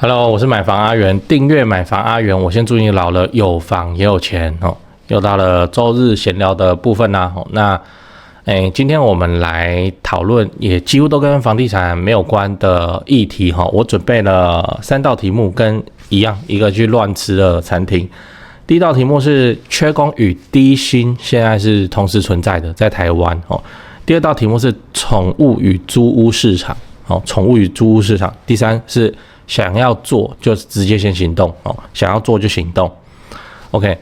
Hello，我是买房阿元，订阅买房阿元，我先祝你老了有房也有钱哦。又到了周日闲聊的部分啦，那今天我们来讨论也几乎都跟房地产没有关的议题哈。我准备了3道题目，跟一样一个去乱吃的餐厅。第一道题目是缺工与低薪现在是同时存在的，在台湾哦。第二道题目是宠物与租屋市场哦，宠物与租屋市场。第三是想要做就直接先行动哦，想要做就行动。OK，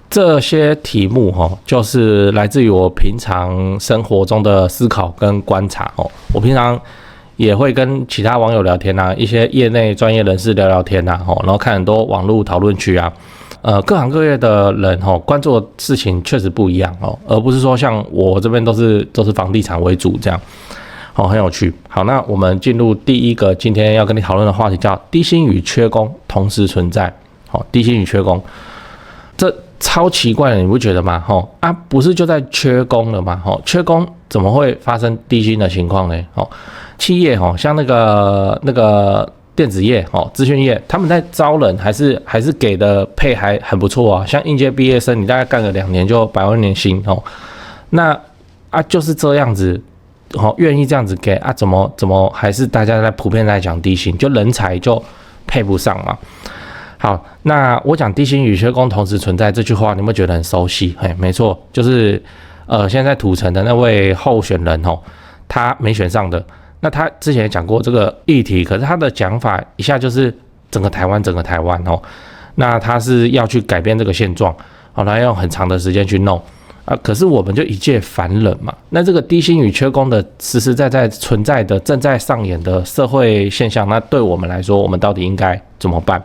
这些题目就是来自于我平常生活中的思考跟观察哦。我平常也会跟其他网友聊天啊，一些业内专业人士聊聊天啊，然后看很多网络讨论区啊，各行各业的人关注的事情确实不一样哦，而不是说像我这边都是房地产为主这样。很有趣。好，那我们进入第一个今天要跟你讨论的话题，叫低薪与缺工同时存在。低薪与缺工，这超奇怪的，你不觉得吗？不是就在缺工了吗？缺工怎么会发生低薪的情况呢？企业像那个电子业资讯业，他们在招人还是给的配还很不错啊。像应届毕业生，你大概干个2年就100万年薪那就是这样子。愿意这样子给怎么还是大家普遍在讲低薪，就人才就配不上嘛。好，那我讲低薪与缺工同时存在这句话，你有没有觉得很熟悉？没错，就是现在土城的那位候选人他没选上的。那他之前也讲过这个议题，可是他的讲法一下就是整个台湾那他是要去改变这个现状，他用很长的时间去弄。可是我们就一介凡人嘛，那这个低薪与缺工的实实在在存在的正在上演的社会现象，那对我们来说，我们到底应该怎么办？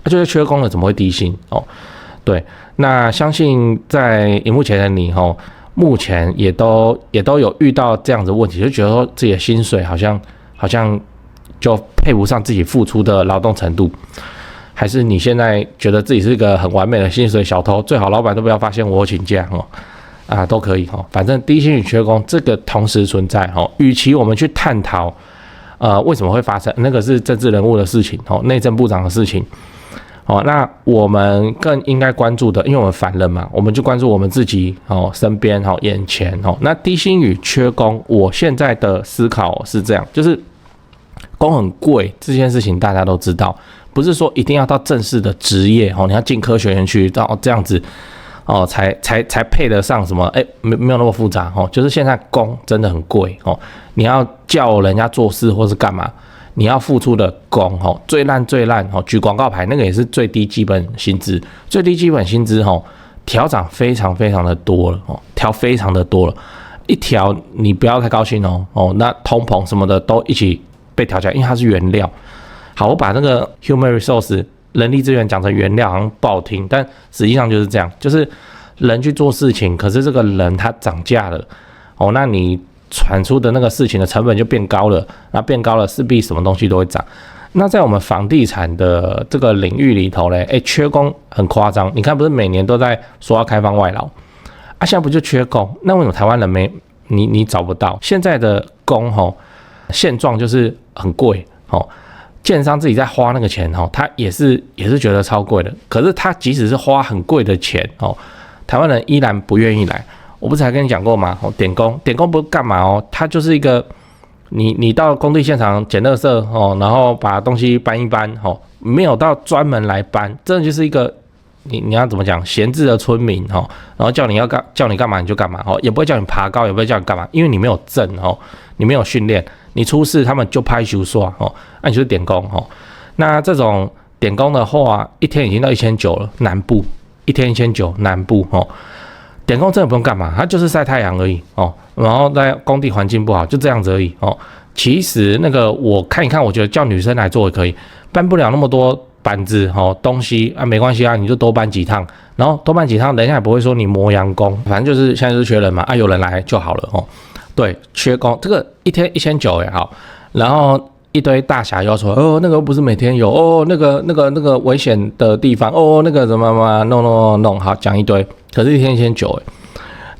就是缺工了怎么会低薪？对，那相信在荧幕前的你目前也都有遇到这样的问题，就觉得说自己的薪水好像就配不上自己付出的劳动程度。还是你现在觉得自己是一个很完美的薪水小偷，最好老板都不要发现我请假都可以反正低薪与缺工这个同时存在与其我们去探讨为什么会发生，那个是政治人物的事情内政部长的事情那我们更应该关注的，因为我们凡人嘛，我们就关注我们自己身边眼前那低薪与缺工，我现在的思考是这样，就是工很贵这件事情大家都知道。不是说一定要到正式的职业你要进科学园区到这样子才配得上什么没有那么复杂就是现在工真的很贵你要叫人家做事或是干嘛，你要付出的工最烂举广告牌那个也是最低基本薪资，最低基本薪资调涨非常非常的多了调非常的多了，一调你不要太高兴那通膨什么的都一起被调起来，因为它是原料。好，我把那个 human resource 人力资源讲成原料，好像不好听，但实际上就是这样，就是人去做事情，可是这个人他涨价了那你产出的那个事情的成本就变高了，那变高了势必什么东西都会涨。那在我们房地产的这个领域里头嘞，缺工很夸张，你看不是每年都在说要开放外劳现在不就缺工？那为什么台湾人你找不到？现在的工现状就是很贵建商自己在花那个钱他也是觉得超贵的，可是他即使是花很贵的钱台湾人依然不愿意来。我不是还跟你讲过吗？点工不是干嘛他就是一个你到工地现场捡垃圾然后把东西搬一搬没有到专门来搬，真的就是一个你要怎么讲闲置的村民然后叫你干嘛你就干嘛也不会叫你爬高，也不会叫你干嘛，因为你没有证你没有训练，你出事他们就拍手刷那你就是点工那这种点工的话，一天已经到1900了，南部一天1900，南部点工真的不用干嘛，他就是晒太阳而已然后在工地环境不好，就这样子而已其实那个我看一看，我觉得叫女生来做也可以，搬不了那么多板子东西没关系你就多搬几趟，然后多搬几趟，人家也不会说你磨洋工，反正就是现在就是缺人嘛有人来就好了对，缺工这个一天1900也好，然后一堆大侠要说那个不是每天有那个危险的地方那个什么弄好讲一堆，可是一天1900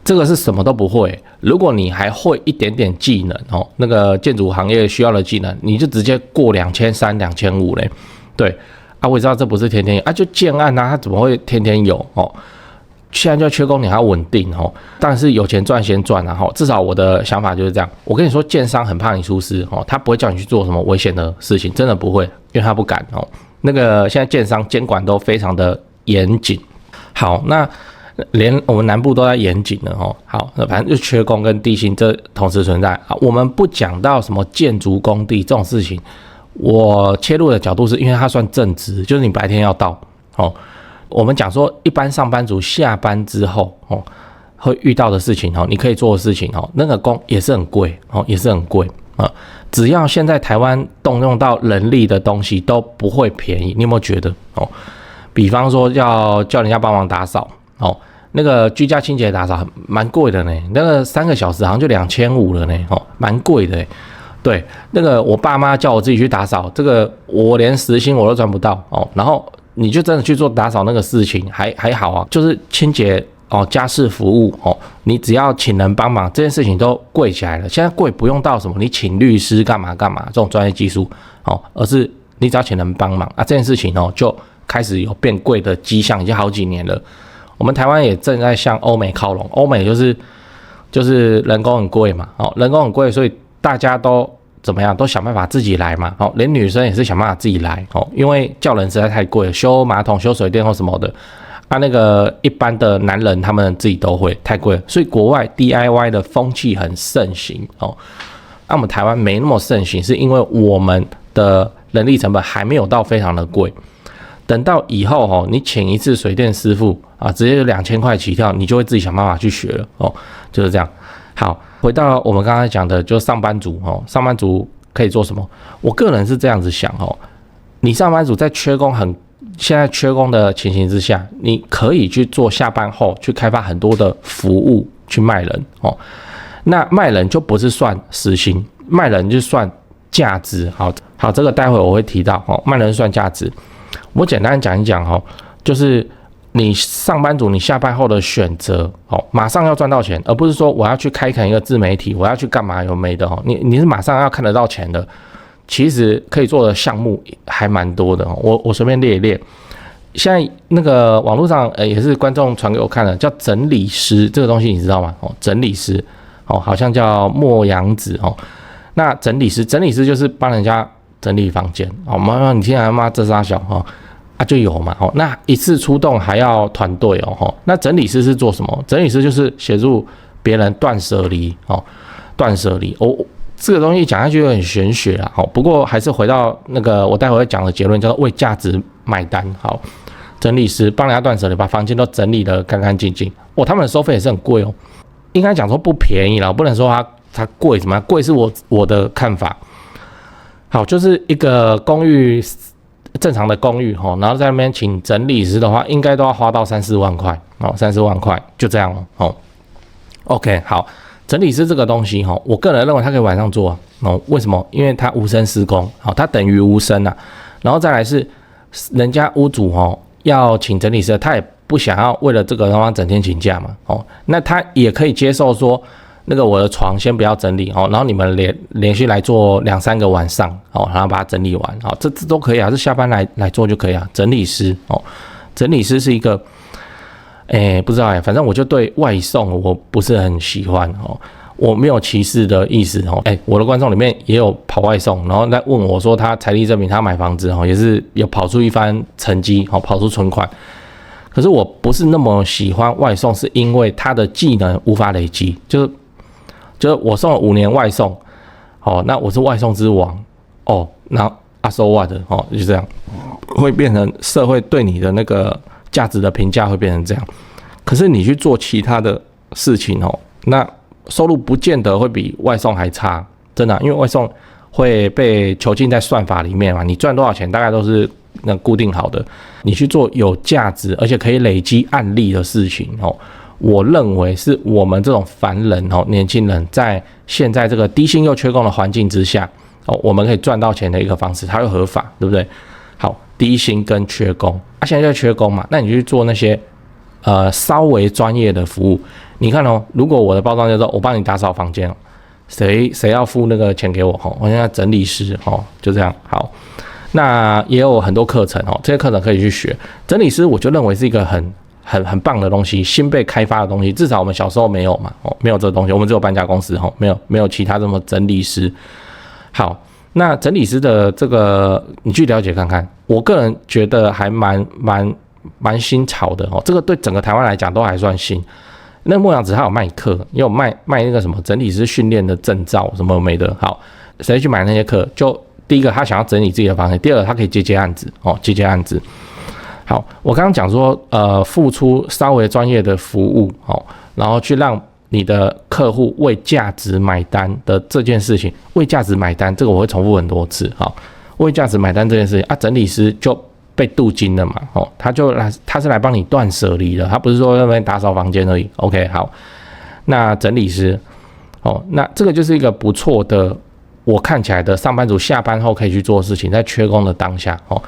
这个是什么都不会。如果你还会一点点技能那个建筑行业需要的技能，你就直接过2300、2500嘞。对啊，我也知道这不是天天有啊，就建案啊，它怎么会天天有哦？现在就缺工，你还要稳定哦。但是有钱赚先赚啊哈，至少我的想法就是这样。我跟你说，建商很怕你出事哦，他不会叫你去做什么危险的事情，真的不会，因为他不敢哦。那个现在建商监管都非常的严谨。好，那连我们南部都在严谨了哦。好，那反正就缺工跟地心这同时存在啊。我们不讲到什么建筑工地这种事情，我切入的角度是因为它算正职，就是你白天要到哦。我们讲说，一般上班族下班之后哦，会遇到的事情哦，你可以做的事情哦，那个工也是很贵哦，也是很贵啊。只要现在台湾动用到人力的东西都不会便宜，你有没有觉得哦？比方说要叫人家帮忙打扫哦，那个居家清洁打扫蛮贵的呢，那个3个小时好像就2500了呢，哦，蛮贵的。对，那个我爸妈叫我自己去打扫，这个我连时薪我都赚不到哦，然后。你就真的去做打扫那个事情，还好啊，就是清洁哦，家事服务哦，你只要请人帮忙，这件事情都贵起来了。现在贵不用到什么你请律师干嘛这种专业技术哦，而是你只要请人帮忙啊，这件事情哦就开始有变贵的迹象，已经好几年了。我们台湾也正在向欧美靠拢，欧美就是人工很贵嘛，哦，人工很贵，所以大家都。怎么样都想办法自己来嘛，哦，连女生也是想办法自己来哦，因为叫人实在太贵了，修马桶、修水电或什么的，啊，那个一般的男人他们自己都会，太贵了，所以国外 DIY 的风气很盛行哦，我们台湾没那么盛行，是因为我们的人力成本还没有到非常的贵，等到以后哦，你请一次水电师傅啊，直接就2000块起跳，你就会自己想办法去学了哦，就是这样。好，回到我们刚才讲的，就上班族哦，上班族可以做什么？我个人是这样子想哦，你上班族在现在缺工的情形之下，你可以去做下班后去开发很多的服务去卖人哦。那卖人就不是算时薪，卖人就算价值。好，这个待会我会提到哦，卖人算价值。我简单讲一讲哦，就是你上班族你下班后的选择哦，马上要赚到钱，而不是说我要去开垦一个自媒体，我要去干嘛有没的哦，你是马上要看得到钱的。其实可以做的项目还蛮多的哦，我随便列一列。现在那个网络上也是观众传给我看的，叫整理师这个东西你知道吗？哦，整理师哦，好像叫莫阳子哦。那整理师就是帮人家整理房间哦。妈，你听来妈这傻小哦。啊，就有嘛，哦，那一次出动还要团队哦，那整理师是做什么？整理师就是协助别人断舍离哦，断舍离哦，这个东西讲下去有点玄学啊，哦，不过还是回到那个我待会会讲的结论，叫做为价值买单。好，整理师帮人家断舍离，把房间都整理得干干净净，哦，他们的收费也是很贵哦，应该讲说不便宜啦，我不能说它贵什么，贵是我的看法。好，就是一个公寓。正常的公寓哈，然后在那边请整理师的话，应该都要花到3-4万块哦，3-4万块就这样哦。OK， 好，整理师这个东西哈，我个人认为它可以晚上做哦。为什么？因为它无声施工，好，它等于无声啊。然后再来是人家屋主哦要请整理师，他也不想要为了这个让他整天请假嘛哦，那他也可以接受说。那个我的床先不要整理哦，然后你们连续来做2-3个晚上哦，然后把它整理完哦，这都可以啊，是下班来做就可以啊。整理师哦，整理师是一个，不知道反正我就对外送我不是很喜欢哦，我没有歧视的意思哦，我的观众里面也有跑外送，然后在问我说他财力证明他买房子哦，也是有跑出一番成绩哦，跑出存款。可是我不是那么喜欢外送，是因为他的技能无法累积，就是我送了5年外送，哦，那我是外送之王，哦，然后so what 哦，就这样，会变成社会对你的那个价值的评价会变成这样。可是你去做其他的事情哦，那收入不见得会比外送还差，真的因为外送会被囚禁在算法里面嘛，你赚多少钱大概都是那固定好的。你去做有价值而且可以累积案例的事情哦。我认为是我们这种凡人哦，年轻人在现在这个低薪又缺工的环境之下哦，我们可以赚到钱的一个方式，它又合法，对不对？好，低薪跟缺工啊，现在就缺工嘛，那你就去做那些稍微专业的服务。你看哦，如果我的包装叫做我帮你打扫房间，谁要付那个钱给我哦？我现在整理师哦，就这样好。那也有很多课程哦，这些课程可以去学。整理师我就认为是一个很棒的东西，新被开发的东西，至少我们小时候没有嘛，没有这个东西，我们只有搬家公司，没有其他这么整理师。好，那整理师的这个你去了解看看，我个人觉得还蛮新潮的哦，这个对整个台湾来讲都还算新。那牧羊子他有卖课，也有卖那个什么整理师训练的证照什么没的。好，谁去买那些课？就第一个他想要整理自己的房间，第二个他可以接案子哦，接案子。好，我刚刚讲说付出稍微专业的服务哦，然后去让你的客户为价值买单的这件事情，为价值买单这个我会重复很多次。好，为价值买单这件事情啊，整理师就被镀金了嘛，哦，他是来帮你断舍离的，他不是说在那边打扫房间而已。OK， 好，那整理师，哦，那这个就是一个不错的，我看起来的上班族下班后可以去做的事情，在缺工的当下，哦，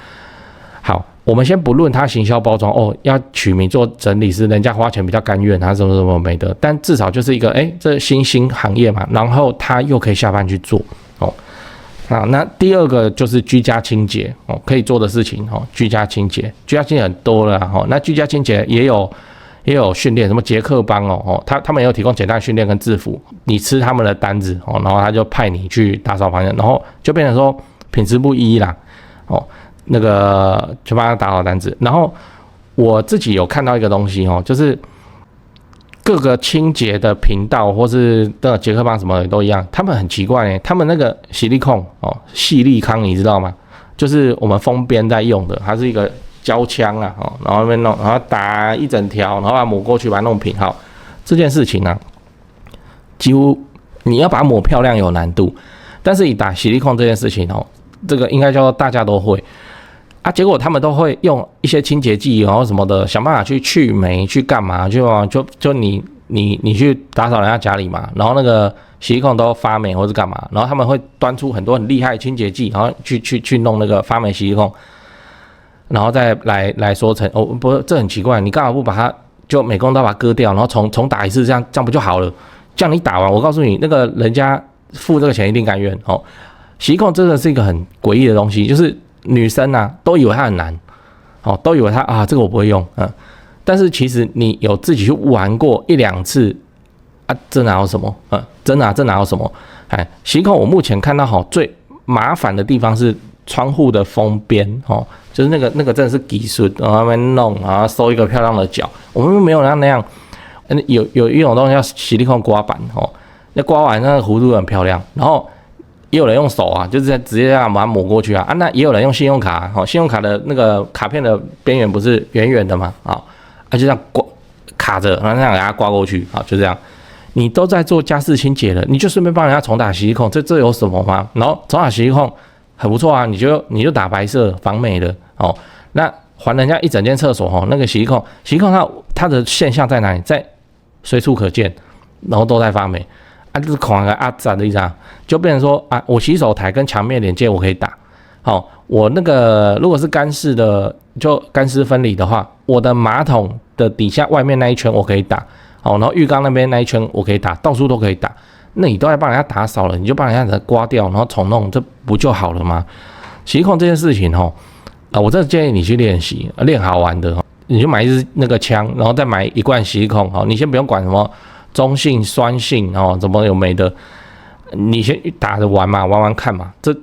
好，我们先不论他行销包装，哦，要取名做整理师，人家花钱比较甘愿，他什么没的，但至少就是一个，这新兴行业嘛，然后他又可以下班去做，哦。好，那第二个就是居家清洁哦，可以做的事情哦，居家清洁很多了哦。那居家清洁也有训练，什么捷克帮哦，他们也有提供简单训练跟制服，你吃他们的单子哦，然后他就派你去打扫房间，然后就变成说品质不一啦哦，那个就帮他打扫单子。然后我自己有看到一个东西哦，就是各个清洁的频道或是的捷克帮什么的都一样，他们很奇怪他们那个矽利康哦，矽利康你知道吗？就是我们封边在用的，它是一个胶枪啊，哦，然后那边弄，然后打一整条，然后把它抹过去，把它弄平。好，这件事情啊，几乎你要把它抹漂亮有难度，但是你打矽利康这件事情哦，这个应该叫做大家都会。啊，结果他们都会用一些清洁剂，然后什么的，想办法去去霉，去干嘛？就你去打扫人家家里嘛，然后那个矽利康都发霉或是干嘛，然后他们会端出很多很厉害的清洁剂，然后去弄那个发霉矽利康，然后再来说成哦，不，这很奇怪，你干嘛不把它就美工刀把它割掉，然后重打一次，这样不就好了？这样你打完，我告诉你，那个人家付这个钱一定甘愿哦。矽利康真的是一个很诡异的东西，就是女生啊都以为它很难，哦，都以为它这个我不会用，但是其实你有自己去玩过一两次啊，这哪有什么？这哪有什么？矽利康我目前看到最麻烦的地方是窗户的封边哦，就是那个真的是技术，然后那边弄，然后收一个漂亮的角。我们没有那样，有一种东西叫矽利康刮板哦，那刮完那个弧度很漂亮，然后也有人用手啊，就是直接这样把它抹过去啊。那也有人用信用卡，信用卡的那个卡片的边缘不是圆圆的吗？就这样刮卡着，然后这样给它刮过去，就这样。你都在做家事清洁了，你就顺便帮人家重打矽利康，这有什么吗？然后重打矽利康很不错啊，你就打白色防霉的哦。那还人家一整间厕所那个矽利康它的现象在哪里？在随处可见，然后都在发霉。就是恐个咋的意思啊？就变成说我洗手台跟墙面连接我可以打，我那个如果是干式的，就干湿分离的话，我的马桶的底下外面那一圈我可以打，然后浴缸那边那一圈我可以打，到处都可以打。那你都在帮人家打扫了，你就帮人家刮掉，然后重弄，这不就好了吗？矽利康这件事情我真的建议你去练习，练好玩的你就买一支那个枪，然后再买一罐矽利康，你先不用管什么中性、酸性怎么有没的，你先打着玩嘛，玩玩看嘛，这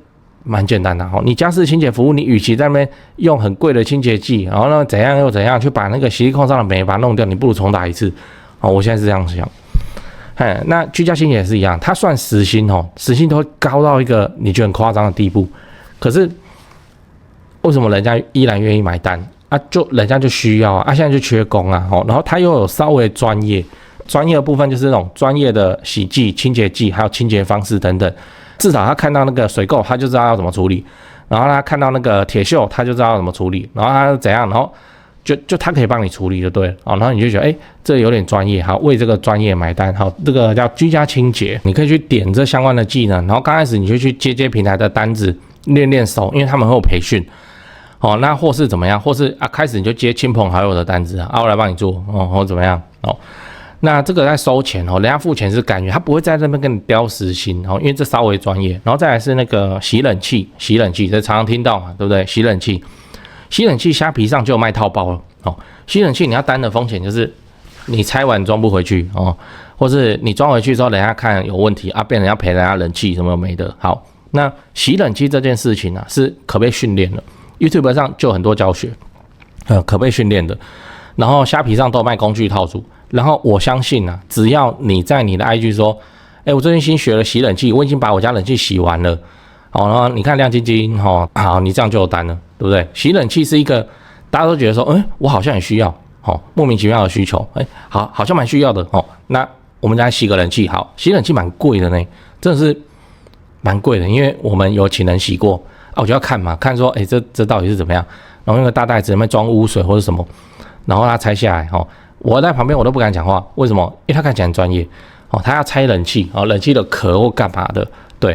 蛮简单的你家事清洁服务，你与其在那边用很贵的清洁剂，然后呢怎样又怎样去把那个矽利康上的霉把它弄掉，你不如重打一次。我现在是这样想。那居家清洁也是一样，它算时薪时薪都会高到一个你觉得很夸张的地步，可是为什么人家依然愿意买单就人家就需要现在就缺工然后他又有稍微专业的部分，就是那种专业的洗剂、清洁剂，还有清洁方式等等。至少他看到那个水垢，他就知道要怎么处理；然后他看到那个铁锈，他就知道要怎么处理；然后他怎样，然后就他可以帮你处理就对了然后你就觉得这有点专业，好，为这个专业买单。好，这个叫居家清洁，你可以去点这相关的技能，然后刚开始你就去接平台的单子，练手，因为他们会有培训。那或是怎么样，或是开始你就接亲朋好友的单子我来帮你做或怎么样那这个在收钱哦，人家付钱是甘愿，他不会在那边跟你雕时薪哦，因为这稍微专业。然后再来是那个洗冷气，这常常听到嘛，对不对？洗冷气虾皮上就有卖套包了哦。洗冷气你要担的风险就是你拆完装不回去哦，或是你装回去之后，人家看有问题啊，变成要赔人家冷气什么没的。好，那洗冷气这件事情啊，是可被训练的 ，YouTube 上就有很多教学，可被训练的。然后虾皮上都有卖工具套组。然后我相信啊，只要你在你的 IG 说，我最近新学了洗冷气，我已经把我家冷气洗完了，好，然后你看亮晶晶，好，你这样就有单了，对不对？洗冷气是一个大家都觉得说，我好像也需要，莫名其妙的需求，好像蛮需要的，那我们家洗个冷气，好，洗冷气蛮贵的呢，真的是蛮贵的，因为我们有请人洗过啊，我就要看嘛，看说，这到底是怎么样，然后那个大袋子里面装污水或者什么，然后它拆下来，我在旁边我都不敢讲话，为什么？因为他看起来很专业哦，他要拆冷气哦，冷气的壳或干嘛的，对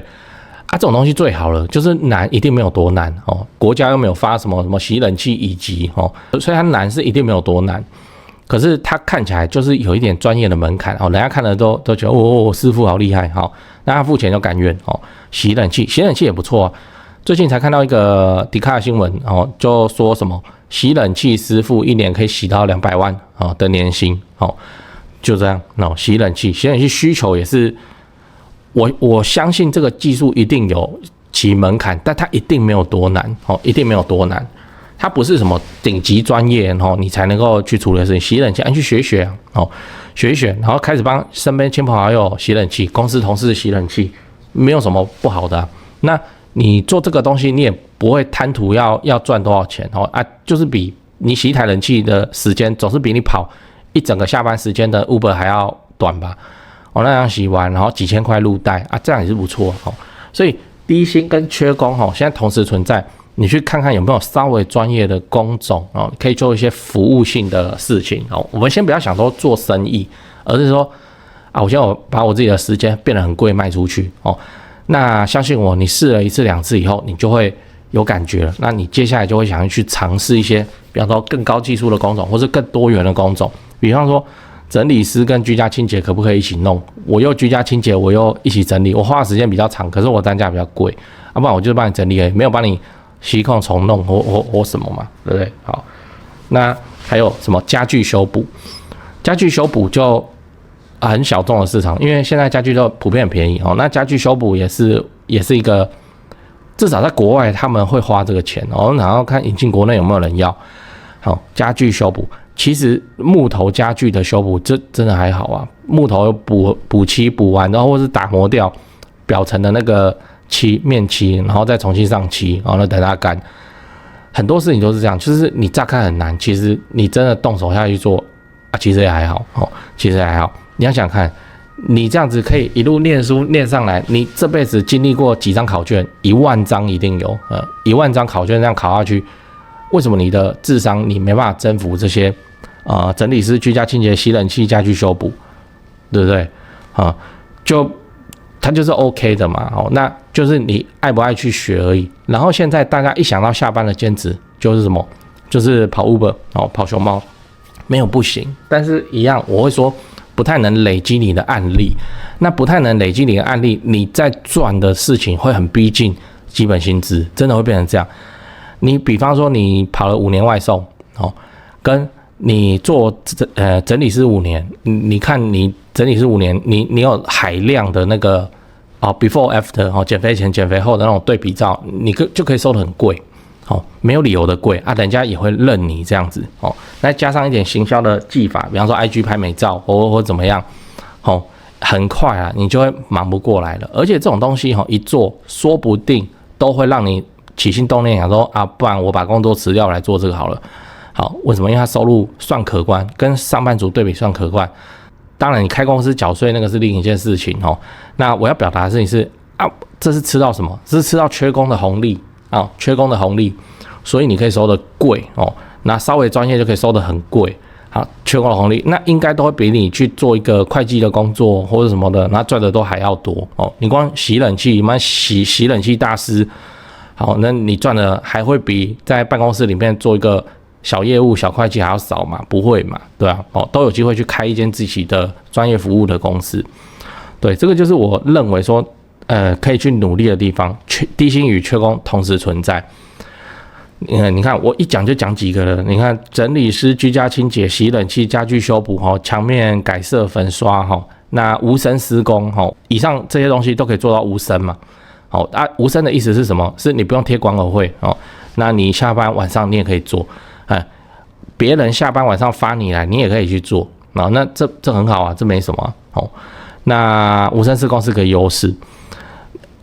啊，这种东西最好了，就是难一定没有多难哦，国家又没有发什么洗冷气乙级哦，所以它难是一定没有多难，可是它看起来就是有一点专业的门槛哦，人家看了都觉得师傅好厉害好，那他付钱就甘愿哦，洗冷气也不错啊，最近才看到一个迪卡的新闻哦，就说什么。洗冷气师傅1年可以洗到200万的年薪就这样洗冷气需求也是我相信这个技术一定有其门槛，但它一定没有多难一定没有多难，它不是什么顶级专业你才能够去处理的事情。洗冷气你去学一学，然后开始帮身边亲朋好友洗冷气，公司同事洗冷气，没有什么不好的啊。那你做这个东西，你也不会贪图要赚多少钱就是比你洗一台冷气的时间，总是比你跑一整个下班时间的 Uber 还要短吧？那样洗完，然后几千块入袋这样也是不错所以低薪跟缺工现在同时存在，你去看看有没有稍微专业的工种可以做一些服务性的事情我们先不要想说做生意，而是说我现在把我自己的时间变得很贵卖出去那相信我，你试了1次2次以后，你就会有感觉了。那你接下来就会想要去尝试一些，比方说更高技术的工种，或是更多元的工种。比方说，整理师跟居家清洁可不可以一起弄？我又居家清洁，我又一起整理，我花的时间比较长，可是我单价比较贵，不然我就帮你整理而已，没有帮你吸控重弄或什么嘛，对不对？好，那还有什么家具修补？家具修补就很小众的市场，因为现在家具都普遍很便宜那家具修补也是一个，至少在国外他们会花这个钱然后看引进国内有没有人要。好，家具修补，其实木头家具的修补这真的还好啊，木头补漆补完，然后或是打磨掉表层的那个面漆，然后再重新上漆，然后等它干。很多事情都是这样，就是你乍看很难，其实你真的动手下去做其实也还好其实也还好。你要想看，你这样子可以一路念书念上来，你这辈子经历过几张考卷？1万张一定有，1万张考卷这样考下去，为什么你的智商你没办法征服这些整理师、居家清洁、洗冷气、家具修补，对不对？它就是 OK 的嘛，那就是你爱不爱去学而已。然后现在大家一想到下班的兼职，就是什么？就是跑 Uber 跑熊猫，没有不行，但是一样我会说。不太能累积你的案例，那不太能累积你的案例，你在赚的事情会很逼近基本薪资，真的会变成这样。你比方说你跑了5年外送跟你做整理师5年，你看你整理师5年，你有海量的那个before after 减肥前减肥后的那种对比照，你就可以收得很贵。没有理由的贵人家也会认你这样子再加上一点行销的技法，比方说 IG 拍美照或怎么样很快你就会忙不过来了。而且这种东西一做，说不定都会让你起心动念想说不然我把工作辞掉来做这个好了。好，为什么？因为它收入算可观，跟上班族对比算可观。当然你开公司缴税那个是另一件事情那我要表达的事情是这是吃到什么？这是吃到缺工的红利缺工的红利，所以你可以收得贵那稍微专业就可以收得很贵。好，缺工的红利，那应该都会比你去做一个会计的工作或者什么的，那赚的都还要多你光洗冷气，洗冷气大师，好，那你赚的还会比在办公室里面做一个小业务、小会计还要少嘛？不会嘛，对啊，都有机会去开一间自己的专业服务的公司。对，这个就是我认为说，可以去努力的地方。低薪与缺工同时存在。你看我一讲就讲几个了。你看整理师、居家清洁、洗冷气、家具修补、墙面改色、粉刷、那无声施工，以上这些东西都可以做到无声嘛。无声的意思是什么？是你不用贴管委会那你下班晚上你也可以做，别人下班晚上发你来，你也可以去做。那这很好啊，这没什么那无声施工是个优势。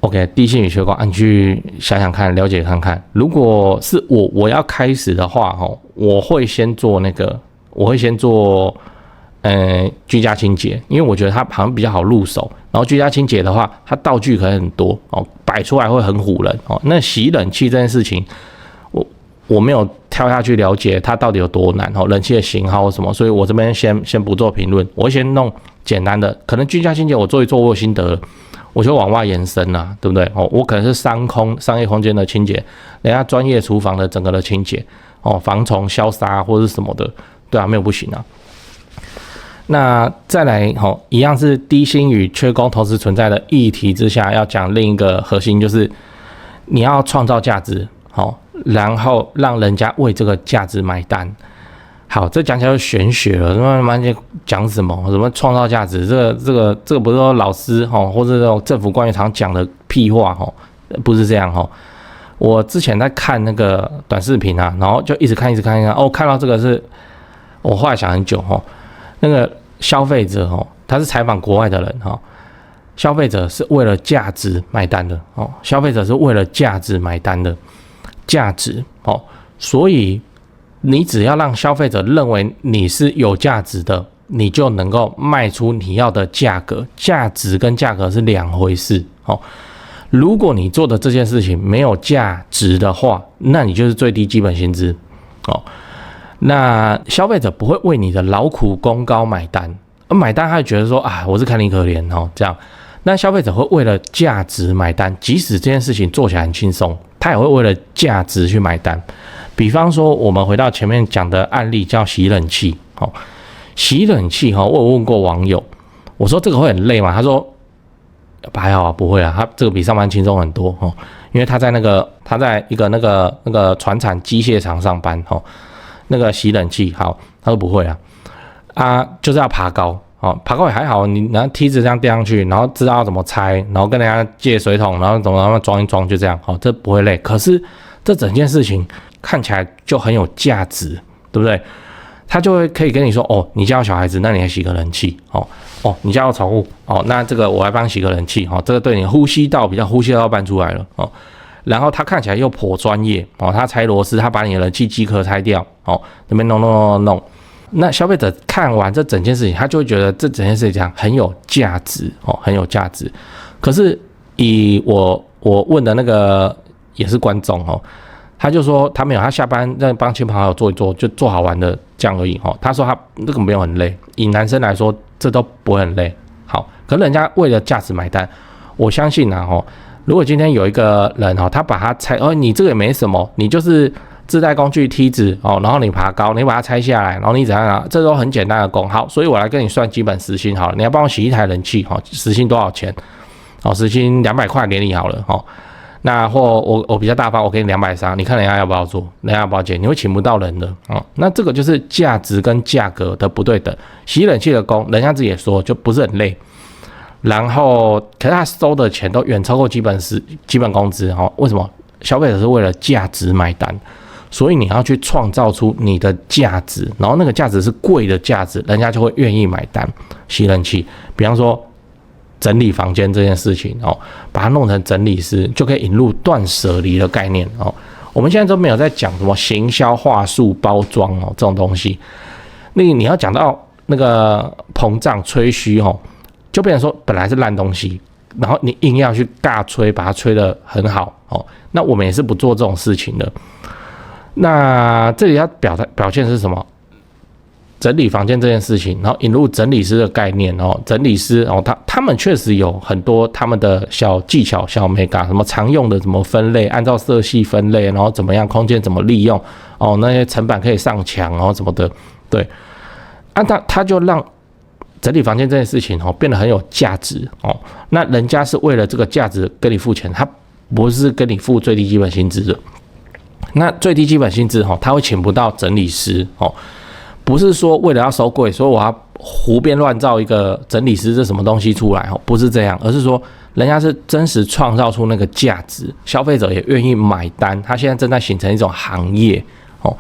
OK， 低薪与缺工，你去想想看，了解看看。如果是我要开始的话，我会先做居家清洁，因为我觉得它好像比较好入手。然后居家清洁的话，它道具可以很多摆出来会很唬人那洗冷气这件事情，我没有跳下去了解它到底有多难冷气的型号或什么，所以我这边先不做评论，我会先弄简单的。可能居家清洁我做一做，我有心得了。我就往外延伸啦，对不对？我可能是商业空间的清洁，人家专业厨房的整个的清洁防虫消杀或者是什么的，对啊，没有不行啊。那再来一样是低薪与缺工同时存在的议题之下，要讲另一个核心，就是你要创造价值然后让人家为这个价值买单。好，这讲起来就玄学了，慢慢讲什么创造价值，这个不是说老师或者这种政府官员常讲的屁话不是这样我之前在看那个短视频然后就一直看看到这个是，我后来想很久那个消费者他是采访国外的人消费者是为了价值买单的消费者是为了价值买单的价值所以你只要让消费者认为你是有价值的，你就能够卖出你要的价格。价值跟价格是两回事如果你做的这件事情没有价值的话，那你就是最低基本薪资那消费者不会为你的劳苦功高买单，买单他会觉得说我是看你可怜这样。那消费者会为了价值买单，即使这件事情做起来很轻松，他也会为了价值去买单。比方说我们回到前面讲的案例，叫洗冷气洗冷气我有问过网友，我说这个会很累吗？他说还好不会他这个比上班轻松很多因为他在一个那个传产机械厂上班那个洗冷气好，他说不会就是要爬高爬高也还好，你拿梯子这样垫上去，然后知道要怎么拆，然后跟人家借水桶，然后怎么装一装，就这样这不会累。可是这整件事情看起来就很有价值，对不对？他就会可以跟你说你家有小孩子，那你还洗个冷气你家有宠物那这个我来帮你洗个冷气这个对你呼吸道搬出来了然后他看起来又颇专业他拆螺丝，他把你的冷气机壳拆掉那边弄。那消费者看完这整件事情，他就会觉得这整件事情很有价值很有价值。可是以我问的那个也是观众他就说他没有，他下班让帮亲朋好友做一做，就做好玩的这样而已他说他那个没有很累，以男生来说这都不会很累。好，可是人家为了价值买单，我相信如果今天有一个人他把它拆你这个也没什么，你就是自带工具梯子然后你爬高，你把它拆下来，然后你怎样这都很简单的工。好，所以我来跟你算基本时薪好了，你要帮我洗一台冷气时薪多少钱时薪200块给你好了那或我比较大方，我给你230，你看人家要不要做，人家要不要接，你会请不到人的那这个就是价值跟价格的不对等。洗冷气的工，人家自己也说就不是很累，然后可是他收的钱都远超过基本工资为什么？消费者是为了价值买单，所以你要去创造出你的价值，然后那个价值是贵的价值，人家就会愿意买单。洗冷气，比方说整理房间这件事情把它弄成整理师，就可以引入断舍离的概念我们现在都没有在讲什么行销话术、包装这种东西。那你要讲到那个膨胀、吹嘘就变成说本来是烂东西，然后你硬要去大吹，把它吹得很好那我们也是不做这种事情的。那这里要表现是什么？整理房间这件事情，然后引入整理师的概念哦，整理师哦，他们确实有很多他们的小技巧、小美感，什么常用的怎么分类，按照色系分类，然后怎么样空间怎么利用哦，那些层板可以上墙哦什么的，对，他就让整理房间这件事情哦变得很有价值哦，那人家是为了这个价值跟你付钱，他不是跟你付最低基本薪资的，那最低基本薪资哦，他会请不到整理师哦。不是说为了要收贵，所以我要胡编乱造一个整理师这什么东西出来，不是这样，而是说人家是真实创造出那个价值，消费者也愿意买单，他现在正在形成一种行业哦，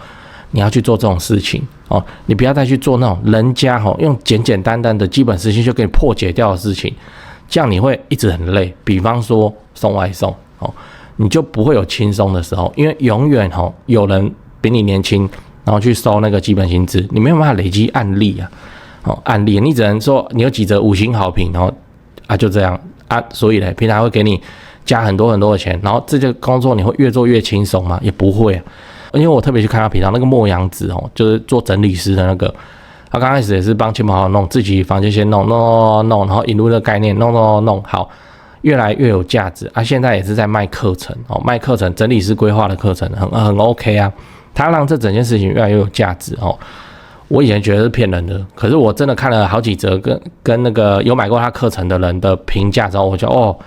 你要去做这种事情哦，你不要再去做那种人家用简简单单的基本事情就给你破解掉的事情，这样你会一直很累。比方说送外送哦，你就不会有轻松的时候，因为永远有人比你年轻。然后去收那个基本薪资，你没有办法累积案例啊，案例你只能说你有几则5星好评，然后就这样啊，所以呢，平台会给你加很多很多的钱，然后这个工作你会越做越轻松吗？也不会，因为我特别去看他频道那个莫阳子就是做整理师的那个，他刚开始也是帮亲朋好友弄，自己房间先弄，然后引入的概念弄好，越来越有价值啊，现在也是在卖课程卖课程，整理师规划的课程很 OK 啊。他让这整件事情越来越有价值我以前觉得是骗人的，可是我真的看了好几则跟那个有买过他课程的人的评价之后，我觉得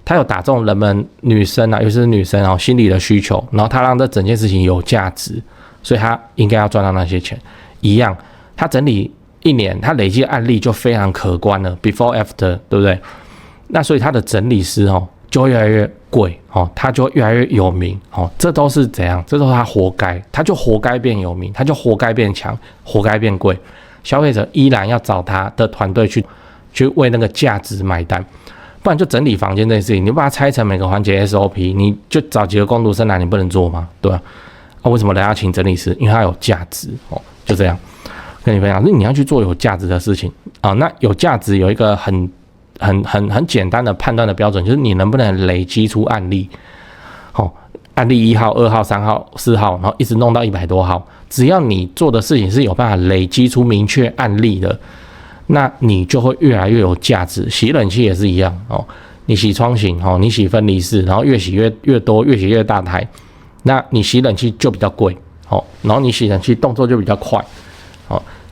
他有打中人们女生尤其是女生心理的需求，然后他让这整件事情有价值，所以他应该要赚到那些钱。一样，他整理1年，他累积案例就非常可观了 ，before after， 对不对？那所以他的整理师就会越来越贵他就会越来越有名这都是怎样？这都是他活该，他就活该变有名，他就活该变强，活该变贵。消费者依然要找他的团队去为那个价值买单，不然就整理房间这件事情，你把它拆成每个环节 SOP， 你就找几个工读生来，你不能做吗？对吧？为什么人家请整理师？因为他有价值就这样跟你分享，你要去做有价值的事情那有价值有一个很简单的判断的标准，就是你能不能累积出案例案例1号、2号、3号、4号，然后一直弄到100多号，只要你做的事情是有办法累积出明确案例的，那你就会越来越有价值。洗冷气也是一样你洗窗型你洗分离式，然后越洗越多，越洗越大台，那你洗冷气就比较贵然后你洗冷气动作就比较快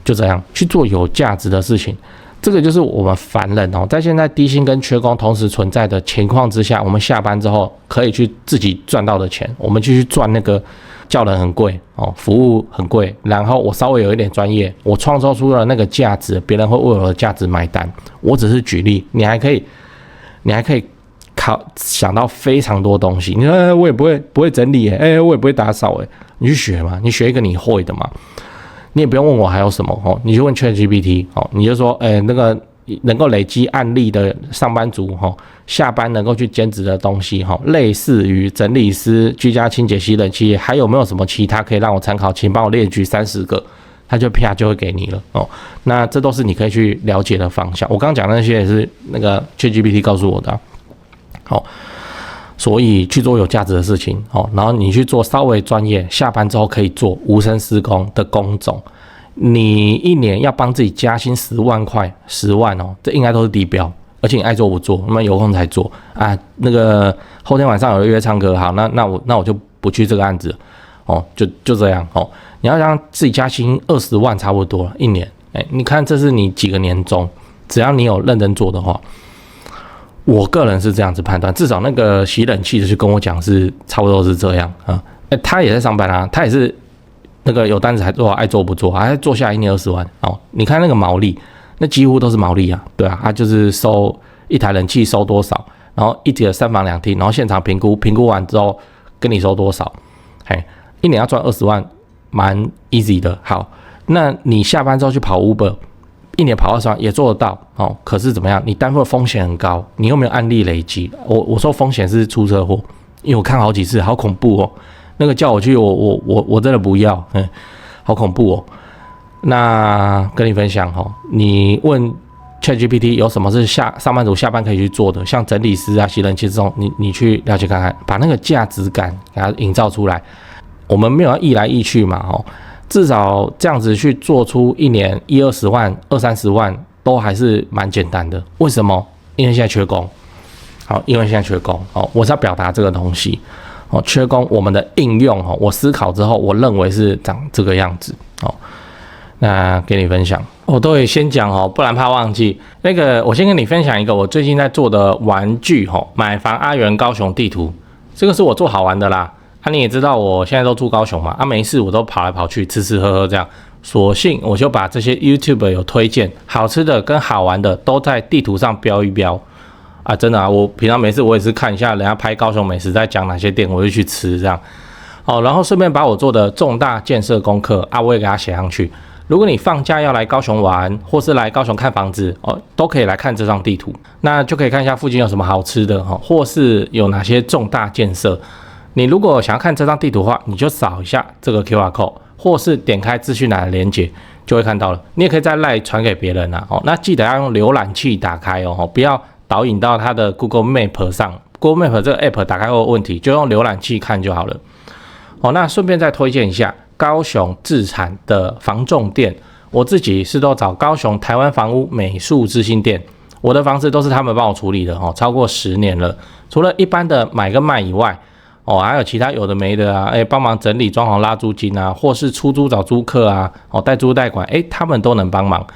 就这样去做有价值的事情。这个就是我们凡人在现在低薪跟缺工同时存在的情况之下，我们下班之后可以去自己赚到的钱，我们就去赚那个叫人很贵服务很贵，然后我稍微有一点专业，我创造出了那个价值，别人会为我的价值买单。我只是举例，你还可以想到非常多东西。你说我也不会整理我也不会打扫你去学嘛，你学一个你会的嘛。你也不用问我还有什么你就问 ChatGPT 你就说那个能够累积案例的上班族下班能够去兼职的东西类似于整理师、居家清洁、洗冷气，还有没有什么其他可以让我参考？请帮我列举30个，他就啪就会给你了那这都是你可以去了解的方向。我刚刚讲的那些也是那个 ChatGPT 告诉我的所以去做有价值的事情然后你去做稍微专业，下班之后可以做无声施工的工种，你1年要帮自己加薪10万块，10万这应该都是低标，而且你爱做不做，那么有空才做那个后天晚上有约唱歌，好，那我就不去这个案子就这样你要让自己加薪20万差不多了1年，你看这是你几个年终，只要你有认真做的话。我个人是这样子判断，至少那个洗冷气的去跟我讲是差不多是这样他也在上班他也是那个有单子还做，爱做不做，还做下1年20万你看那个毛利，那几乎都是毛利对他就是收一台冷气收多少，然后一节3房2厅，然后现场评估完之后跟你收多少，1年要赚20万，蛮 easy 的。好，那你下班之后去跑 Uber。1年跑20万也做得到可是怎么样？你担负的风险很高，你有没有案例累积？我说风险是出车祸，因为我看好几次，好恐怖那个叫我去，我真的不要，好恐怖那跟你分享你问 ChatGPT 有什么是上班族下班可以去做的，像整理师洗冷气这种，你去了解看看，把那个价值感给它营造出来。我们没有要易来易去嘛至少这样子去做出一年20-20万、20-30万都还是蛮简单的。为什么？因为现在缺工。好，因为现在缺工。哦，我是要表达这个东西。哦，缺工，我们的应用哦，我思考之后，我认为是长这个样子。哦，那给你分享。我都会先讲哦，不然怕忘记。那个，我先跟你分享一个我最近在做的玩具哦，买房阿元高雄地图。这个是我做好玩的啦。你也知道我现在都住高雄嘛，没事我都跑来跑去吃吃喝喝这样，索性我就把这些 YouTube 有推荐好吃的跟好玩的都在地图上标一标啊，真的啊，我平常没事我也是看一下人家拍高雄美食在讲哪些店，我就去吃这样，然后顺便把我做的重大建设功课啊，我也给它写上去。如果你放假要来高雄玩，或是来高雄看房子都可以来看这张地图，那就可以看一下附近有什么好吃的或是有哪些重大建设。你如果想要看这张地图的话，你就扫一下这个 QR code， 或是点开资讯栏的连结，就会看到了。你也可以在 LINE 传给别人那记得要用浏览器打开不要导引到它的 Google Map 上。Google Map 这个 App 打开后有问题，就用浏览器看就好了。那顺便再推荐一下高雄自产的房仲店，我自己是都找高雄台湾房屋美术之星店，我的房子都是他们帮我处理的超过10年了。除了一般的买跟卖以外，还有其他有的没的啊，帮忙整理装潢拉租金啊，或是出租找租客啊，代租代管，他们都能帮忙。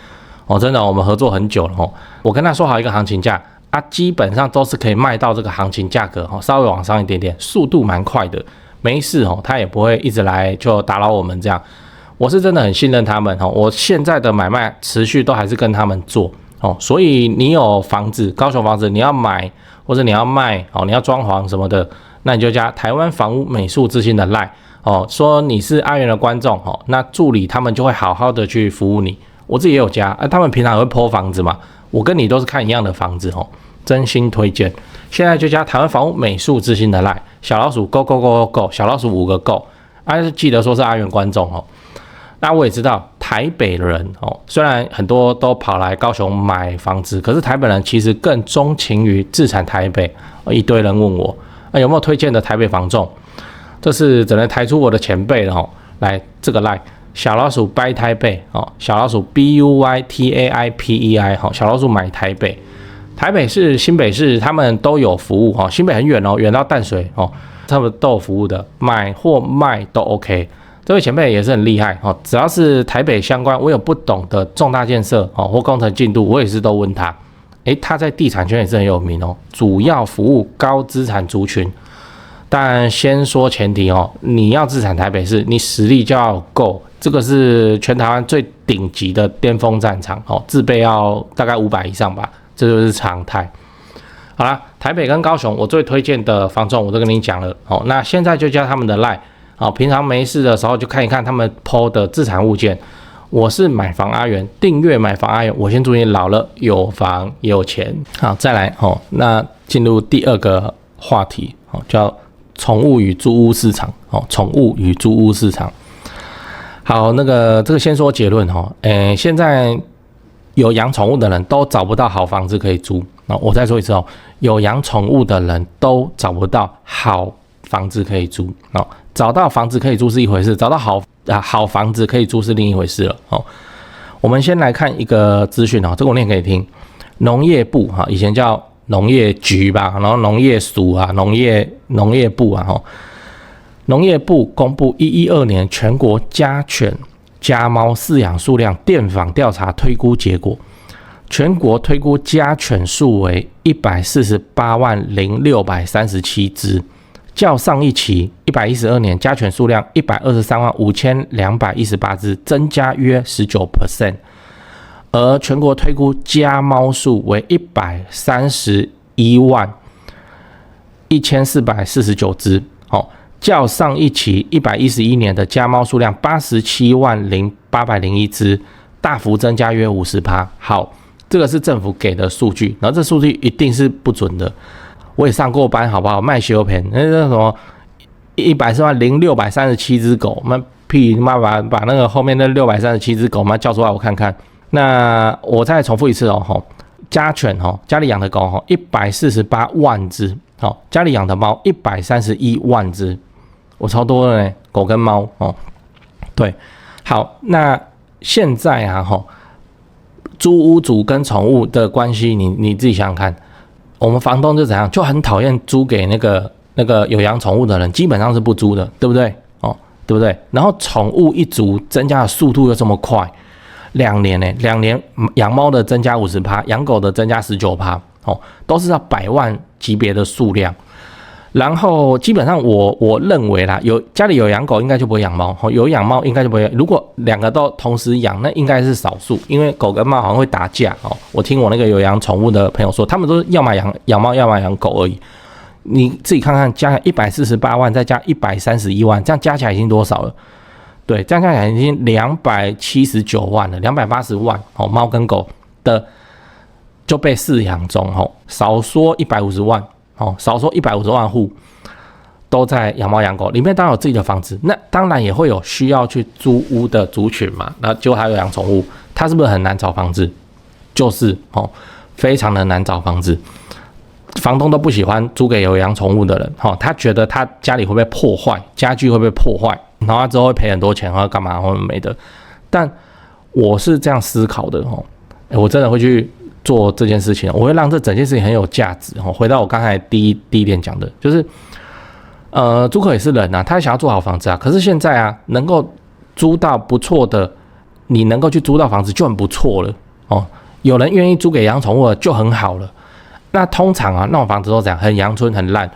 真的，我们合作很久了我跟他说好一个行情价啊，基本上都是可以卖到这个行情价格稍微往上一点点，速度蛮快的。没事他也不会一直来就打扰我们这样。我是真的很信任他们我现在的买卖持续都还是跟他们做所以你有房子，高雄房子你要买或者你要卖你要装潢什么的，那你就加台湾房屋美术之星的 LINE 说你是阿元的观众那助理他们就会好好的去服务你。我自己也有加他们平常也会 po 房子嘛，我跟你都是看一样的房子真心推荐。现在就加台湾房屋美术之星的 LINE 小老鼠 go 小老鼠5个 go 记得说是阿元观众那我也知道台北人虽然很多都跑来高雄买房子，可是台北人其实更钟情于自产台北一堆人问我有没有推荐的台北房仲，这是只能抬出我的前辈了来这个 LINE 小老鼠 buy 台北小老鼠 BUYTAIPEI 小老鼠买台北。台北市、新北市他们都有服务新北很远远到淡水他们都有服务的，买或卖都 OK。这位前辈也是很厉害只要是台北相关，我有不懂的重大建设或工程进度，我也是都问他。他在地产圈也是很有名主要服务高资产族群。但先说前提你要自产台北市，你实力就要够，这个是全台湾最顶级的巅峰战场自备要大概500以上吧，这就是常态。好啦，台北跟高雄我最推荐的房仲我都跟你讲了那现在就加他们的 LINE 平常没事的时候就看一看他们 po 的自产物件。我是买房阿元，订阅买房阿元，我先祝你老了有房也有钱。好，再来那进入第二个话题叫宠物与租屋市场宠物与租屋市场。好，这个先说结论现在有养宠物的人都找不到好房子可以租我再说一次有养宠物的人都找不到好房子可以租找到房子可以租是一回事，找到好房子可以租是另一回事了我们先来看一个资讯这个我念给你听。农业部以前叫农业局吧，然后农业署农业部农业部公布112年全国家犬家猫饲养数量电访调查推估结果，全国推估家犬数为1480637只，较上一期112年家犬数量1235218只，增加约 19%。而全国推估家猫数为1311449只，较上一期111年的家猫数量870801只，大幅增加约 50%。好，这个是政府给的数据，然后这数据一定是不准的。我也上过班，好不好？卖修片，那什么1400637只狗，妈把那个后面那637只狗叫出来我看看。那我再重复一次家犬家里养的狗148万只，家里养的猫131万只，我超多了呢，狗跟猫对。好，那现在啊，租屋主跟宠物的关系，你自己想想看，我们房东就怎样，就很讨厌租给那个有养宠物的人，基本上是不租的，对不对？对不对？然后宠物一族增加的速度又这么快，2年2年养猫的增加50%，养狗的增加19%，都是要100万级别的数量。然后基本上我认为啦，家里有养狗应该就不会养猫，有养猫应该就不会。如果2个都同时养，那应该是少数，因为狗跟猫好像会打架哦。我听我那个有养宠物的朋友说，他们都是要么养猫，要么养狗而已。你自己看看，加148万，再加131万，这样加起来已经多少了？对，这样加起来已经279万了，280万猫跟狗的就被饲养中少说150万少说150万户都在养猫养狗，里面当然有自己的房子，那当然也会有需要去租屋的族群嘛。那结果还有养宠物，他是不是很难找房子？就是非常的难找房子。房东都不喜欢租给有养宠物的人，他觉得他家里会被破坏，家具会被破坏，然后他之后会赔很多钱，或者干嘛或者没的。但我是这样思考的我真的会去做这件事情，我会让这整件事情很有价值回到我刚才第一点讲的，就是租客也是人啊，他想要租好房子啊，可是现在啊，能够租到不错的，你能够去租到房子就很不错了有人愿意租给养宠物的就很好了。那通常啊，那种房子都这样，很阳春很烂。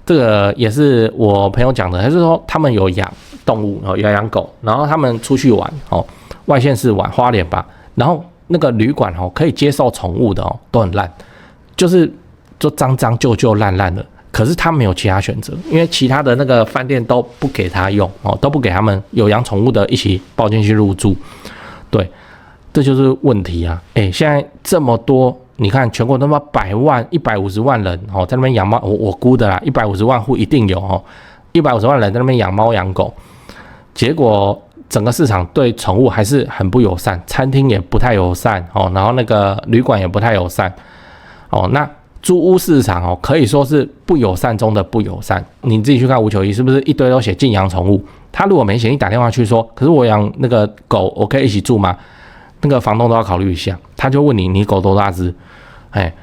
这个也是我朋友讲的，他是说他们有养动物有养狗，然后他们出去玩外县市玩花莲吧，然后那个旅馆可以接受宠物的都很烂，就脏脏旧旧烂烂的。可是他没有其他选择，因为其他的那个饭店都不给他用都不给他们有养宠物的一起报进去入住。对，这就是问题啊！现在这么多。你看，全国他妈100万、150万人在那边养猫，我估的啦，150万户一定有150万人在那边养猫养狗，结果整个市场对宠物还是很不友善，餐厅也不太友善然后那个旅馆也不太友善那租屋市场可以说是不友善中的不友善。你自己去看591是不是一堆都写禁养宠物？他如果没写，你打电话去说，可是我养那个狗，我可以一起住吗？那个房东都要考虑一下，他就问你狗多大只？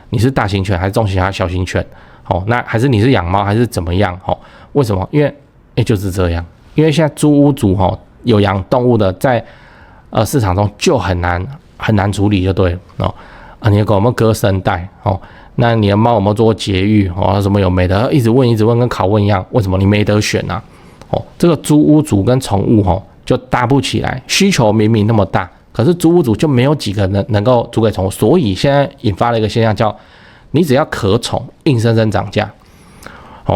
你是大型犬还是中型还是小型犬？那还是你是养猫还是怎么样？为什么？因为就是这样，因为现在租屋主有养动物的，在市场中就很难处理，就对了你的狗有没有割声带？那你的猫有没有做过节育？什么有没的？一直问跟拷问一样，为什么你没得选啊？这个租屋主跟宠物就搭不起来，需求明明那么大。可是租屋主就没有几个人能够租给宠物，所以现在引发了一个现象，叫你只要可宠，硬生生涨价，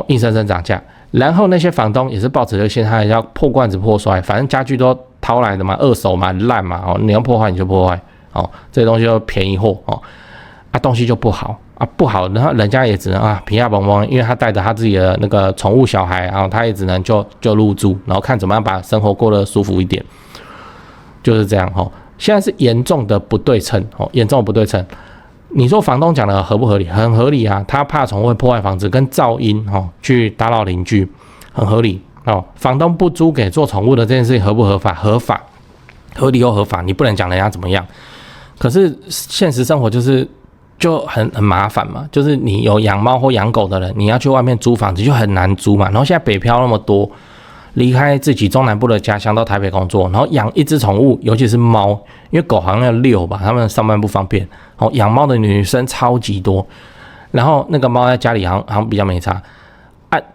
硬生生涨价。然后那些房东也是抱持这个心态，要破罐子破摔，反正家具都掏来的嘛，二手嘛，烂嘛，你要破坏你就破坏，这些东西就便宜货东西就不好不好，然后人家也只能平下蹦蹦，因为他带着他自己的那个宠物小孩，他也只能就入住，然后看怎么样把生活过得舒服一点，就是这样现在是严重的不对称严重的不对称。你说房东讲的合不合理？很合理啊，他怕宠物会破坏房子跟噪音去打扰邻居，很合理房东不租给做宠物的这件事情合不合法？合法，合理又合法，你不能讲人家怎么样。可是现实生活就很麻烦嘛，就是你有养猫或养狗的人，你要去外面租房子就很难租嘛。然后现在北漂那么多，离开自己中南部的家乡到台北工作，然后养一只宠物，尤其是猫，因为狗好像要遛吧，他们上班不方便。养猫的女生超级多，然后那个猫在家里好像比较没差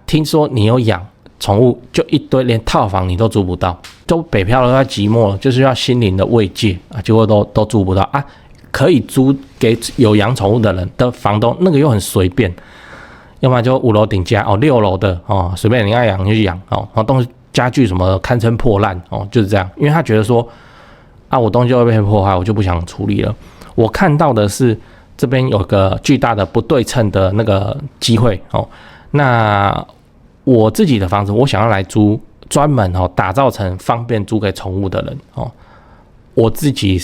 听说你有养宠物，就一堆连套房你都租不到，都北漂了要寂寞了，就是要心灵的慰藉结果都租不到可以租给有养宠物的人的房东，那个又很随便。要么就5楼顶加6楼的随便你爱养就去养东西家具什么堪称破烂就是这样，因为他觉得说我东西会被破坏，我就不想处理了。我看到的是这边有个巨大的不对称的那个机会那我自己的房子我想要来租，专门打造成方便租给宠物的人我自己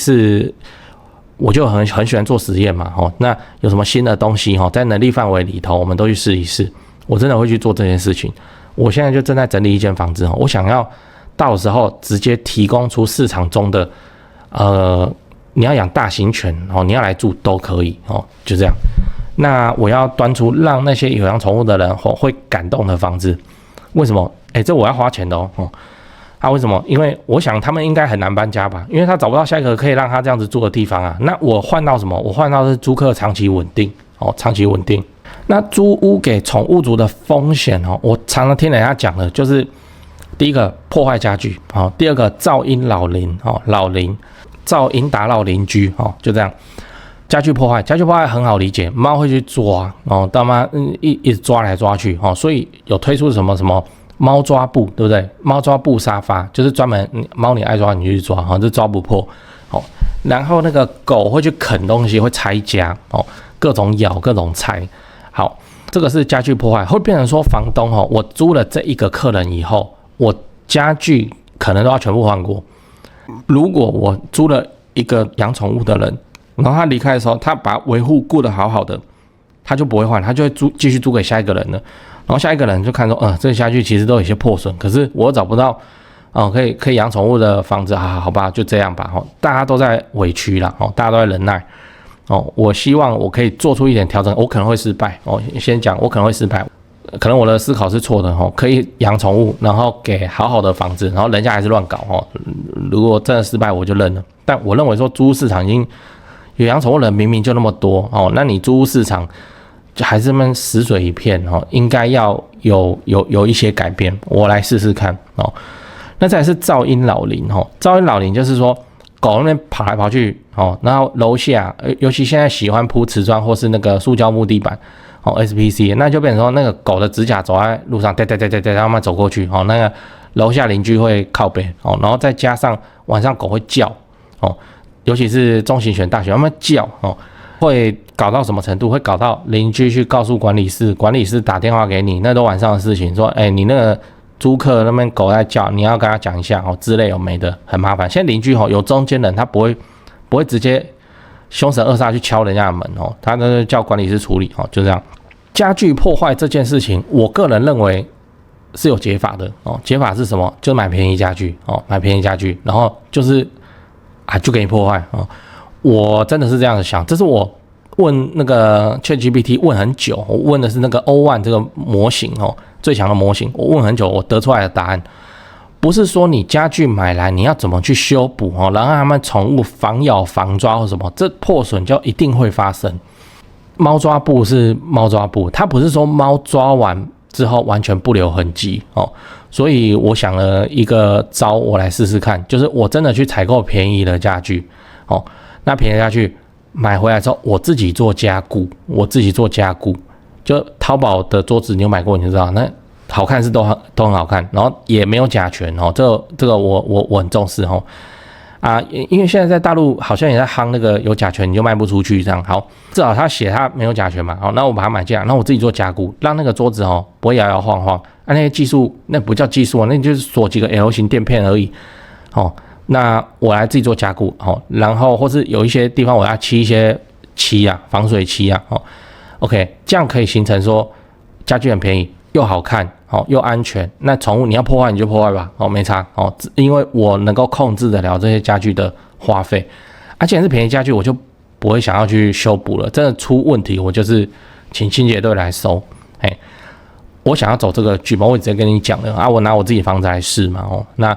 我就很喜欢做实验嘛那有什么新的东西在能力范围里头，我们都去试一试。我真的会去做这件事情。我现在就正在整理一间房子我想要到时候直接提供出市场中的你要养大型犬你要来住都可以就这样。那我要端出让那些有养宠物的人会感动的房子，为什么？这我要花钱的为什么？因为我想他们应该很难搬家吧，因为他找不到下一个可以让他这样子住的地方啊。那我换到什么？我换到的是租客长期稳定长期稳定。那租屋给宠物族的风险我常常听人家讲的就是，第一个破坏家具第二个噪音扰邻噪音打扰邻居就这样。家具破坏很好理解，猫会去抓大妈一直抓来抓去所以有推出什么猫抓布，对不对？猫抓布沙发就是专门猫你爱抓你就去抓这抓不破然后那个狗会去啃东西，会拆家各种咬各种拆。好，这个是家具破坏，会变成说房东我租了这一个客人以后，我家具可能都要全部换过。如果我租了一个养宠物的人，然后他离开的时候，他把维护顾得好好的，他就不会换，他就会继续租给下一个人了。然后下一个人就看说，这个家具其实都有一些破损，可是我找不到可以养宠物的房子，好吧，就这样吧大家都在委屈啦大家都在忍耐我希望我可以做出一点调整，我可能会失败先讲我可能会失败，可能我的思考是错的可以养宠物，然后给好好的房子，然后人家还是乱搞如果真的失败我就认了。但我认为说租屋市场已经有养宠物人明明就那么多那你租屋市场就还是那么死水一片应该要有一些改变，我来试试看那再来是噪音扰邻噪音扰邻就是说狗那边跑来跑去然后楼下尤其现在喜欢铺瓷砖或是那个塑胶木地板SPC， 那就变成说那个狗的指甲走在路上慢慢走过去那个楼下邻居会靠北然后再加上晚上狗会叫尤其是中型犬大型它们叫会搞到什么程度？会搞到邻居去告诉管理室，管理室打电话给你，那都晚上的事情，说你那个租客那边狗在叫，你要跟他讲一下之类有没的，很麻烦。现在邻居有中间人，他不会直接凶神恶煞去敲人家的门他就叫管理室处理就这样。家具破坏这件事情，我个人认为是有解法的解法是什么？就买便宜家具买便宜家具，然后就是就给你破坏我真的是这样想，这是我问那个 ChatGPT 问很久，我问的是那个 O1 这个模型最强的模型，我问很久，我得出来的答案不是说你家具买来你要怎么去修补然后他们宠物防咬防抓或什么，这破损就一定会发生。猫抓布是猫抓布，它不是说猫抓完之后完全不留痕迹所以我想了一个招，我来试试看，就是我真的去采购便宜的家具那便宜的家具买回来之后，我自己做加固，就淘宝的桌子你有买过你就知道，那好看是都很好看，然后也没有甲醛这个我很重视因为现在在大陆好像也在夯那个有甲醛你就卖不出去这样。好，至少他写他没有甲醛嘛那我把它买进来，那我自己做加固，让那个桌子不会摇摇晃晃那些技术那不叫技术那就是锁几个 L 型垫片而已那我来自己做加固然后或是有一些地方我要漆一些漆防水漆OK， 这样可以形成说家具很便宜又好看又安全，那宠物你要破坏你就破坏吧没差因为我能够控制得了这些家具的花费既然是便宜家具我就不会想要去修补了，真的出问题我就是请清洁队来收我想要走这个剧本，我直接跟你讲了我拿我自己房子来试嘛那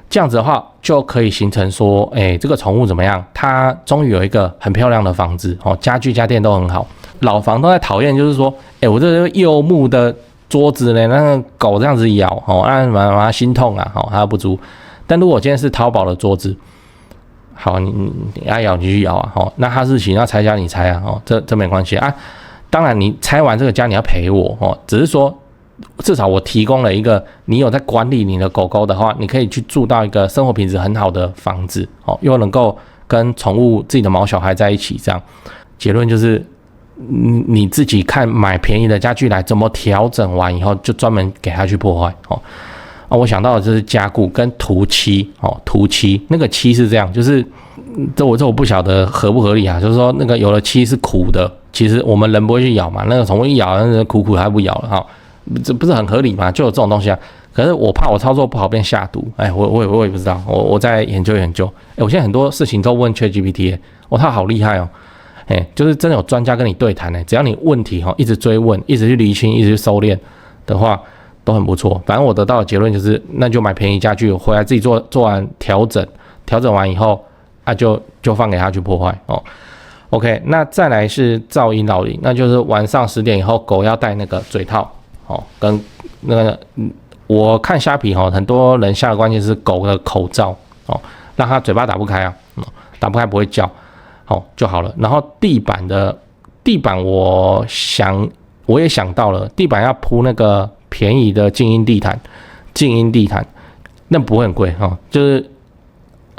这样子的话就可以形成说这个宠物怎么样，它终于有一个很漂亮的房子家具家电都很好。老房东在讨厌就是说我这个柚木的桌子呢，那个狗这样子咬让它心痛它不租。但如果今天是淘宝的桌子，好你爱咬你去咬那哈士奇要拆家你拆这没关系当然你拆完这个家你要赔我只是说至少我提供了一个你有在管理你的狗狗的话，你可以去住到一个生活品质很好的房子又能够跟宠物自己的毛小孩在一起，这样结论就是你自己看买便宜的家具来怎么调整完以后就专门给它去破坏我想到的就是加固跟涂漆涂漆那个漆是这样，就是这我不晓得合不合理就是说那个有的漆是苦的，其实我们人不会去咬嘛，那个宠物一咬那苦苦还不咬了这不是很合理吗？就有这种东西可是我怕我操作不好变下毒，我也不知道，我在研究。我现在很多事情都问 ChatGPT， 他好厉害哦，就是真的有专家跟你对谈，只要你问题一直追问，一直去厘清，一直去收敛的话，都很不错。反正我得到的结论就是，那就买便宜家具回来自己做完调整完以后，就放给他去破坏哦。OK， 那再来是噪音扰民，那就是晚上10点以后，狗要戴那个嘴套哦，跟那个我看虾皮很多人下的关键是狗的口罩哦，让它嘴巴打不开啊，打不开不会叫，就好了。然后地板我也想到了，地板要铺那个便宜的静音地毯，那不会很贵就是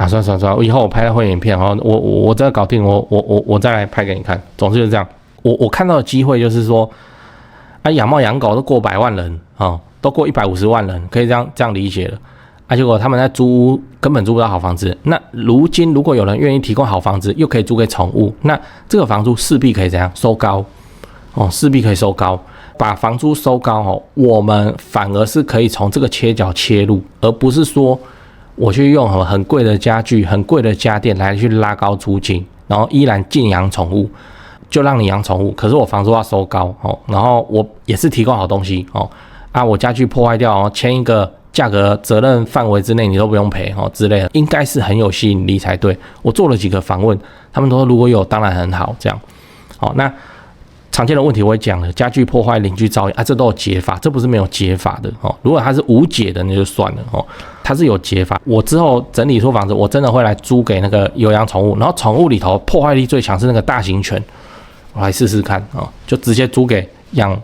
算了，以后我拍的会影片我真的搞定，我再来拍给你看。总之就是这样，我看到的机会就是说，养猫养狗都过100万人都过150万人，可以这样理解了。结果他们在租屋根本租不到好房子。那如今如果有人愿意提供好房子，又可以租给宠物，那这个房租势必可以怎样收高势必可以收高，把房租收高我们反而是可以从这个切角切入，而不是说我去用很贵的家具、很贵的家电来去拉高租金，然后依然禁养宠物，就让你养宠物，可是我房租要收高然后我也是提供好东西我家具破坏掉签一个价格责任范围之内你都不用赔之类的，应该是很有吸引力才对。我做了几个访问，他们都说如果有当然很好这样。那常见的问题我也讲了，家具破坏、邻居噪音这都有解法，这不是没有解法的如果它是无解的那就算了它是有解法。我之后整理出房子，我真的会来租给那个有养宠物，然后宠物里头破坏力最强是那个大型犬，我来试试看就直接租给养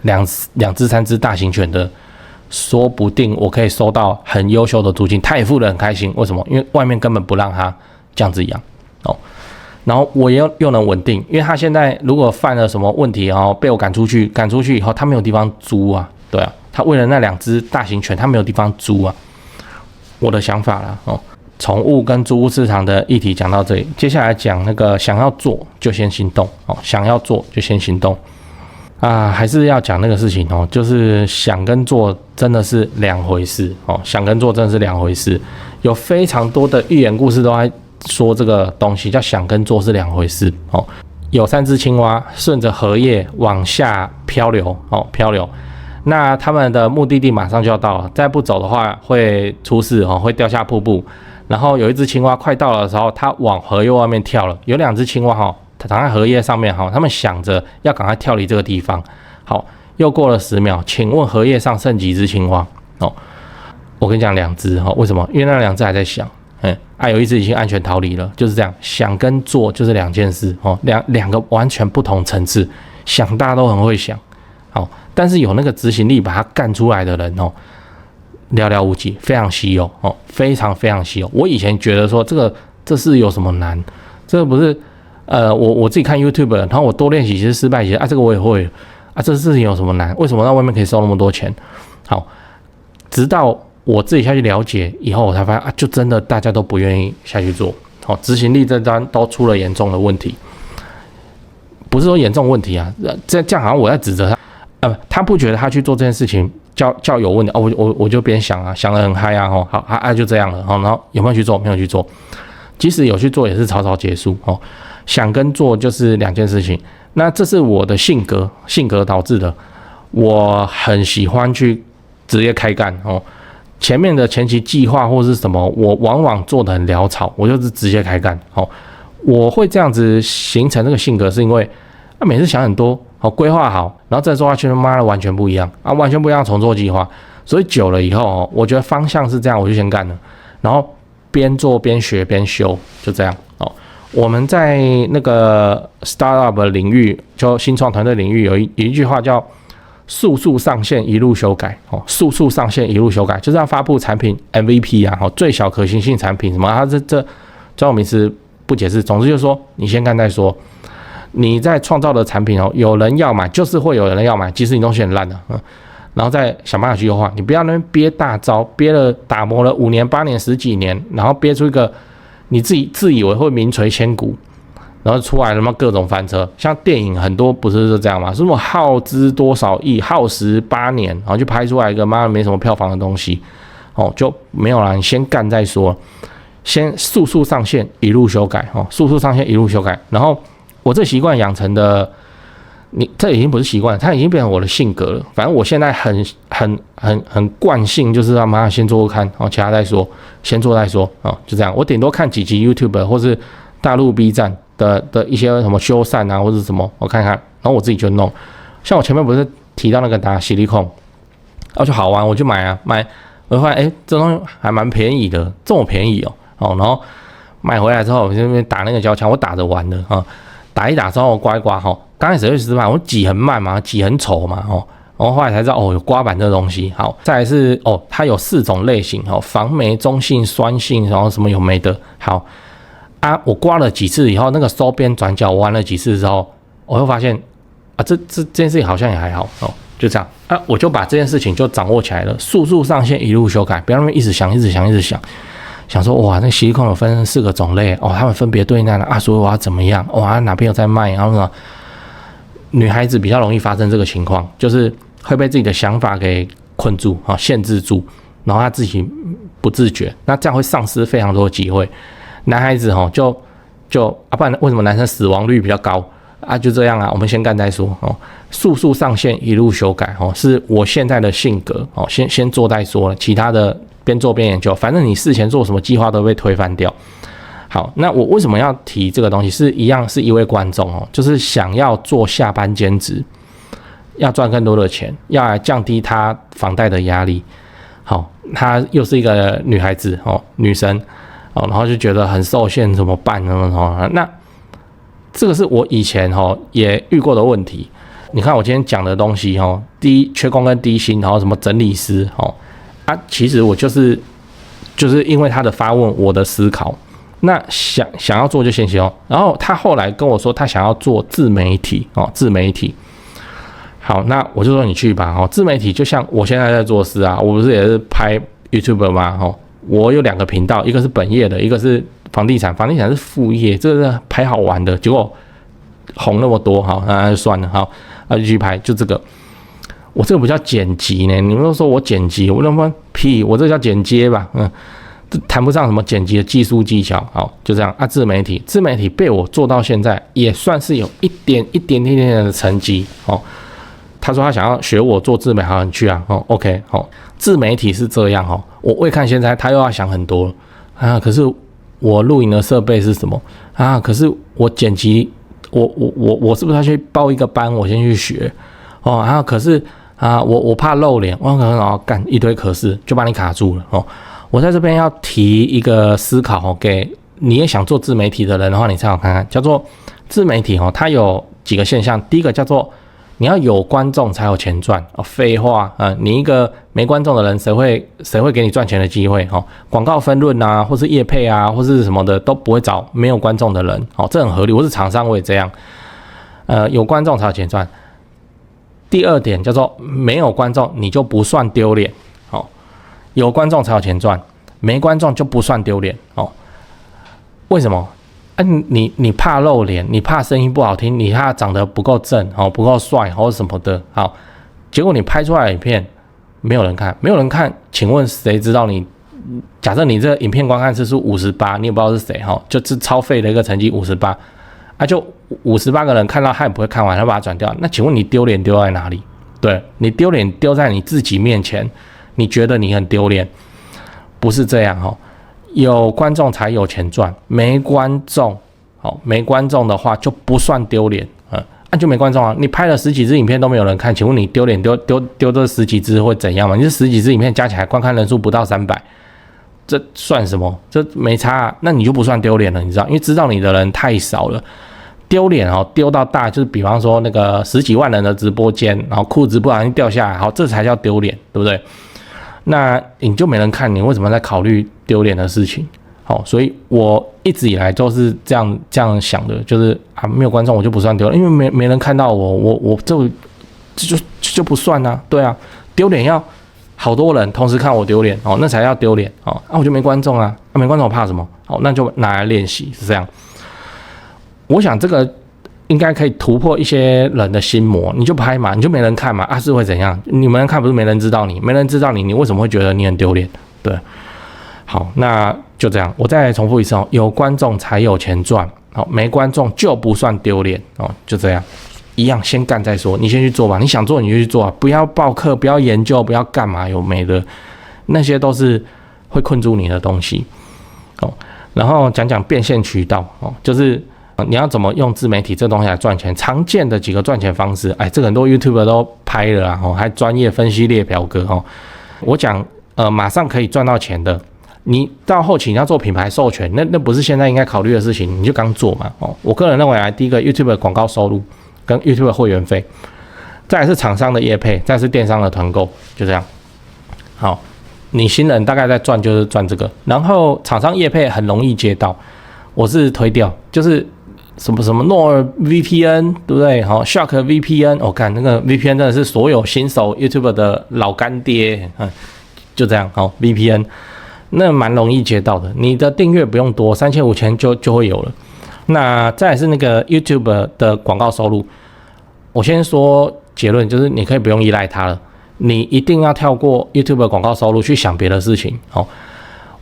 2只3只大型犬的，说不定我可以收到很优秀的租金，他也付得很开心。为什么？因为外面根本不让他这样子养然后我又能稳定，因为他现在如果犯了什么问题被我赶出去以后，他没有地方租啊，对啊，他为了那2只大型犬，他没有地方租啊。我的想法啦宠物跟租屋市场的议题讲到这里，接下来讲那个想要做就先行动想要做就先行动还是要讲那个事情就是想跟做真的是两回事想跟做真的是两回事。有非常多的寓言故事都在说这个东西叫想跟做是两回事有3只青蛙顺着荷叶往下漂流那他们的目的地马上就要到了，再不走的话会出事会掉下瀑布。然后有一只青蛙快到了的时候，它往荷叶外面跳了。有2只青蛙它躺在荷叶上面他们想着要赶快跳离这个地方。好，又过了10秒，请问荷叶上剩几只青蛙我跟你讲2只为什么？因为那2只还在想有1只已经安全逃离了。就是这样，想跟做就是2件事两个完全不同层次。想大家都很会想但是有那个执行力把它干出来的人寥寥无几，非常稀有非常非常稀有。我以前觉得说这是有什么难？这个不是我自己看 YouTube， 然后我多练习其实失败，其实这个我也会这事情有什么难？为什么在外面可以收那么多钱？好，直到我自己下去了解以后，我才发现就真的大家都不愿意下去做执行力这端都出了严重的问题。不是说严重问题这样好像我在指责他，他不觉得他去做这件事情叫有问题我就边想想得很嗨好就这样了然后有没有去做？没有去做，即使有去做也是草草结束想跟做就是2件事情。那这是我的性格导致的，我很喜欢去直接开干前面的前期计划或是什么，我往往做得很潦草，我就是直接开干我会这样子形成这个性格，是因为每次想很多规划好，然后再做下去他妈的完全不一样完全不一样，重做计划。所以久了以后我觉得方向是这样，我就先干了，然后边做边学边修，就这样我们在那个 startup 的领域，就新创团队领域有一句话叫速速上线一路修改速速上线一路修改，就是要发布产品 MVP 最小可行性产品什么它这专有名词不解释。总之就是说你先干再说，你在创造的产品有人要买，就是会有人要买，即使你东西很烂然后再想办法去优化。你不要那边憋大招，憋了打磨了5年8年10几年，然后憋出一个你自己自以为会名垂千古，然后出来什么各种翻车，像电影很多不是这样吗？什么耗资多少亿，耗时8年，然后就拍出来一个妈的没什么票房的东西，就没有啦，你先干再说，先速速上线一路修改，速速上线一路修改，然后我这习惯养成的。这已经不是习惯，它已经变成我的性格了。反正我现在很惯性，就是他妈先做做看，其他再说，先做再说，就这样。我顶多看几集 YouTube 或是大陆 B 站的一些什么修缮啊，或者什么，我看看，然后我自己就弄。像我前面不是提到那个打洗力控，就好玩，我就买，我就发现这东西还蛮便宜的，这么便宜然后买回来之后，我这边打那个胶枪，我打着玩的打一打之后刮一刮刚开始会失败，我挤很慢嘛，挤很丑嘛，然后后来才知道有刮板这东西。好，再来是它有4种类型防霉、中性、酸性，然后什么有没的。好我刮了几次以后，那个收边转角我玩了几次之后，我会发现这件事情好像也还好就这样我就把这件事情就掌握起来了，速速上线一路修改，不要那么一直想，想说哇，那洗力控有分4个种类他们分别对应所以我要怎么样哪边有在卖，然后呢？女孩子比较容易发生这个情况，就是会被自己的想法给困住限制住，然后她自己不自觉，那这样会丧失非常多的机会。男孩子不然为什么男生死亡率比较高就这样我们先干再说速速上线一路修改是我现在的性格先做再说了，其他的边做边研究，反正你事前做什么计划都被推翻掉。好，那我为什么要提这个东西？是一位观众就是想要做下班兼职，要赚更多的钱，要来降低他房贷的压力。好，她又是一个女孩子女生然后就觉得很受限，怎么办呢？那这个是我以前也遇过的问题。你看我今天讲的东西缺工跟低薪，然后什么整理师其实我就是因为他的发问，我的思考。那想要做就先行然后他后来跟我说他想要做自媒体自媒体。好，那我就说你去吧自媒体就像我现在在做事我不是也是拍 YouTube 吗我有2个频道，一个是本业的，一个是房地产是副业，这个是拍好玩的，结果红那么多那就算了就继续拍，就这个。我这个不叫剪辑呢，你们都说我剪辑，我他妈屁，我这叫剪接吧谈不上什么剪辑的技术技巧，好，就这样自媒体被我做到现在，也算是有一点点的成绩他说他想要学我做自媒体，好，你去OK 自媒体是这样我未看现在他又要想很多可是我录影的设备是什么可是我剪辑，我是不是要去报一个班，我先去学可是我怕露脸，我可能干一堆可是就把你卡住了我在这边要提一个思考给你也想做自媒体的人的话，你参考看看，叫做自媒体它有几个现象。第一个叫做你要有观众才有钱赚废话你一个没观众的人，谁会给你赚钱的机会广告分润或是业配或是什么的都不会找没有观众的人这很合理。我是厂商我也这样有观众才有钱赚。第二点叫做没有观众你就不算丢脸有观众才有钱赚，没观众就不算丢脸为什么你怕露脸，你怕声音不好听，你怕长得不够正不够帅或什么的好，结果你拍出来的影片没有人看，请问谁知道你？假设你这个影片观看次数58，你也不知道是谁就是超废的一个成绩58就58个人看到他也不会看完，他把它转掉。那请问你丢脸丢在哪里？对，你丢脸丢在你自己面前。你觉得你很丢脸，不是这样有观众才有钱赚，没观众的话就不算丢脸就没观众你拍了10几支影片都没有人看，请问你丢脸丢这10几支会怎样吗？你这10几支影片加起来观看人数不到300，这算什么？这没差那你就不算丢脸了，你知道？因为知道你的人太少了。丢脸丢到大，就是比方说那个10几万人的直播间，然后裤子不小心掉下来，这才叫丢脸，对不对？那你就没人看，你为什么在考虑丢脸的事情？所以我一直以来都是这样想的，就是没有观众我就不算丢脸，因为没人看到我就不算对丢脸要好多人同时看我丢脸那才叫丢脸我就没观众没观众我怕什么？那就拿来练习是这样。我想这个应该可以突破一些人的心魔，你就拍嘛，你就没人看嘛，是会怎样？你没人看不是没人知道你，没人知道你，你为什么会觉得你很丢脸？对，好，那就这样，我再来重复一次哦，有观众才有钱赚，好，没观众就不算丢脸哦，就这样，一样先干再说，你先去做吧，你想做你就去做啊，不要报课，不要研究，不要干嘛有没的，那些都是会困住你的东西哦。然后讲讲变现渠道哦，就是你要怎么用自媒体这东西来赚钱，常见的几个赚钱方式，这个很多 YouTuber 都拍了啊，还专业分析列表格哦。我讲马上可以赚到钱的，你到后期你要做品牌授权，那不是现在应该考虑的事情，你就刚做嘛哦。我个人认为第一个 YouTuber 广告收入跟 YouTuber 会员费，再来是厂商的业配，再来是电商的团购，就这样。好。你新人大概在赚就是赚这个，然后厂商业配很容易接到，我是推掉，就是什么诺尔 VPN 对不对？好 ，Shark VPN， 我看那个 VPN 真的是所有新手 YouTuber 的老干爹，就这样，好 VPN， 那蛮容易接到的，你的订阅不用多，3000、5000就会有了。那再来是那个 YouTube 的广告收入，我先说结论，就是你可以不用依赖它了。你一定要跳过 YouTube 广告收入去想别的事情。好，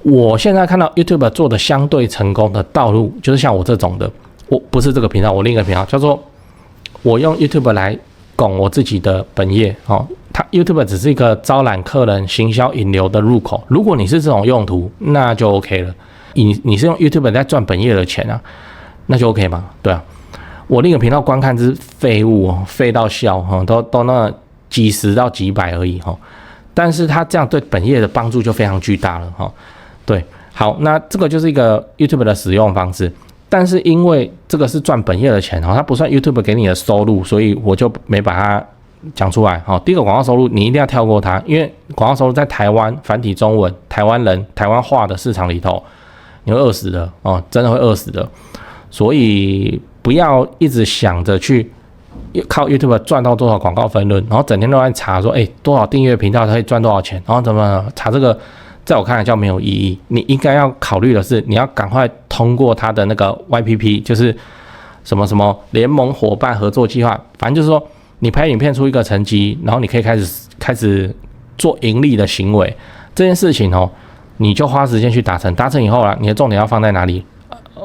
我现在看到 YouTube 做的相对成功的道路，就是像我这种的，我不是这个频道，我另一个频道叫做我用 YouTube 来拱我自己的本业。它 YouTube 只是一个招揽客人、行销引流的入口。如果你是这种用途，那就 OK 了。你是用 YouTube 在赚本业的钱啊，那就 OK 嘛？对啊，我另一个频道观看之废物哦，废到笑都那。几十到几百而已但是它这样对本业的帮助就非常巨大了对，好，那这个就是一个 YouTube 的使用方式，但是因为这个是赚本业的钱它不算 YouTube 给你的收入，所以我就没把它讲出来第一个广告收入你一定要跳过它，因为广告收入在台湾繁体中文、台湾人、台湾话的市场里头，你会饿死的真的会饿死的，所以不要一直想着去。靠 YouTube 赚到多少广告分润，然后整天都在查说，多少订阅频道可以赚多少钱，然后怎么查这个，在我看来叫没有意义。你应该要考虑的是，你要赶快通过他的那个 YPP， 就是什么什么联盟伙伴合作计划，反正就是说，你拍影片出一个成绩，然后你可以开始做盈利的行为，这件事情你就花时间去达成，达成以后你的重点要放在哪里？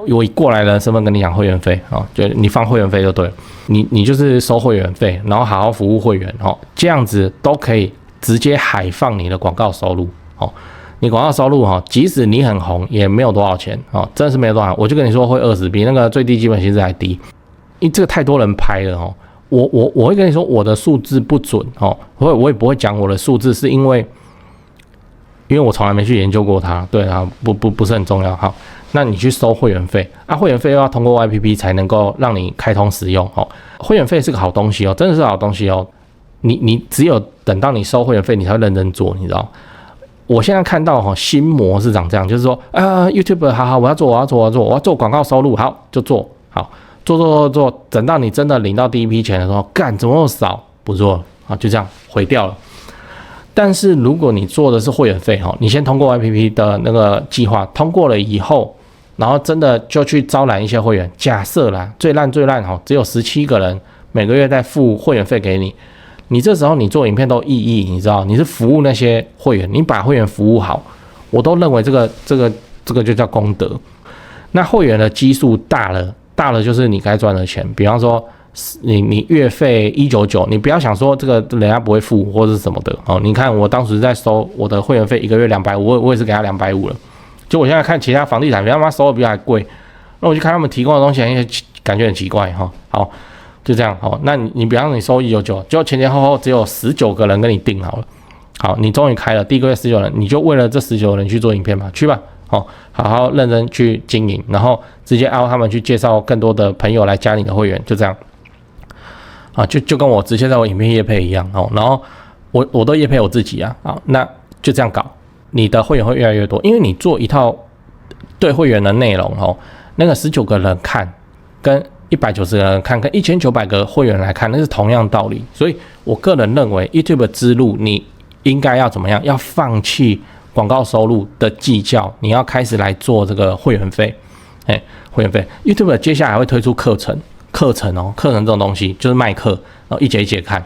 我以过来人身份跟你讲会员费就你放会员费就对了，你就是收会员费，然后好好服务会员这样子都可以直接海放你的广告收入你广告收入即使你很红也没有多少钱真的是没有多少，我就跟你说会20，比那个最低基本薪资还低，因为这个太多人拍了我会跟你说我的数字不准我也不会讲我的数字，是因为我从来没去研究过它，对啊，不是很重要。好，那你去收会员费会员费又要通过 YPP 才能够让你开通使用会员费是个好东西真的是好东西你只有等到你收会员费，你才会认真做，你知道？我现在看到新模是长这样，就是说YouTube 好，我要做广告收入，好就做好做，等到你真的领到第一批钱的时候，干怎么那么少，不做就这样毁掉了。但是如果你做的是会员费你先通过 YPP 的那个计划，通过了以后，然后真的就去招揽一些会员。假设啦，最烂只有17个人每个月在付会员费给你，你这时候你做影片都有意义，你知道？你是服务那些会员，你把会员服务好，我都认为这个就叫功德。那会员的基数大了就是你该赚的钱，比方说。你月费199，你不要想说这个人家不会付或者什么的你看我当时在收我的会员费，1个月250，我也是给他250了。就我现在看其他房地产，他妈收的比我还贵，那我去看他们提供的东西，感觉很奇怪好，就这样那你比方说你收199，就前后只有19个人跟你订好了。好，你终于开了第一个月19人，你就为了这19人去做影片嘛，去吧好好认真去经营，然后直接他们去介绍更多的朋友来加你的会员，就这样。就跟我直接在我影片业配一样然后我都业配我自己那就这样搞，你的会员会越来越多，因为你做一套对会员的内容那个19个人看跟190个人看跟1900个会员来看，那是同样道理。所以我个人认为 YouTube 之路你应该要怎么样？要放弃广告收入的计较，你要开始来做这个会员费会员费。YouTube 接下来会推出课程这种东西就是卖课，然后一节一节看。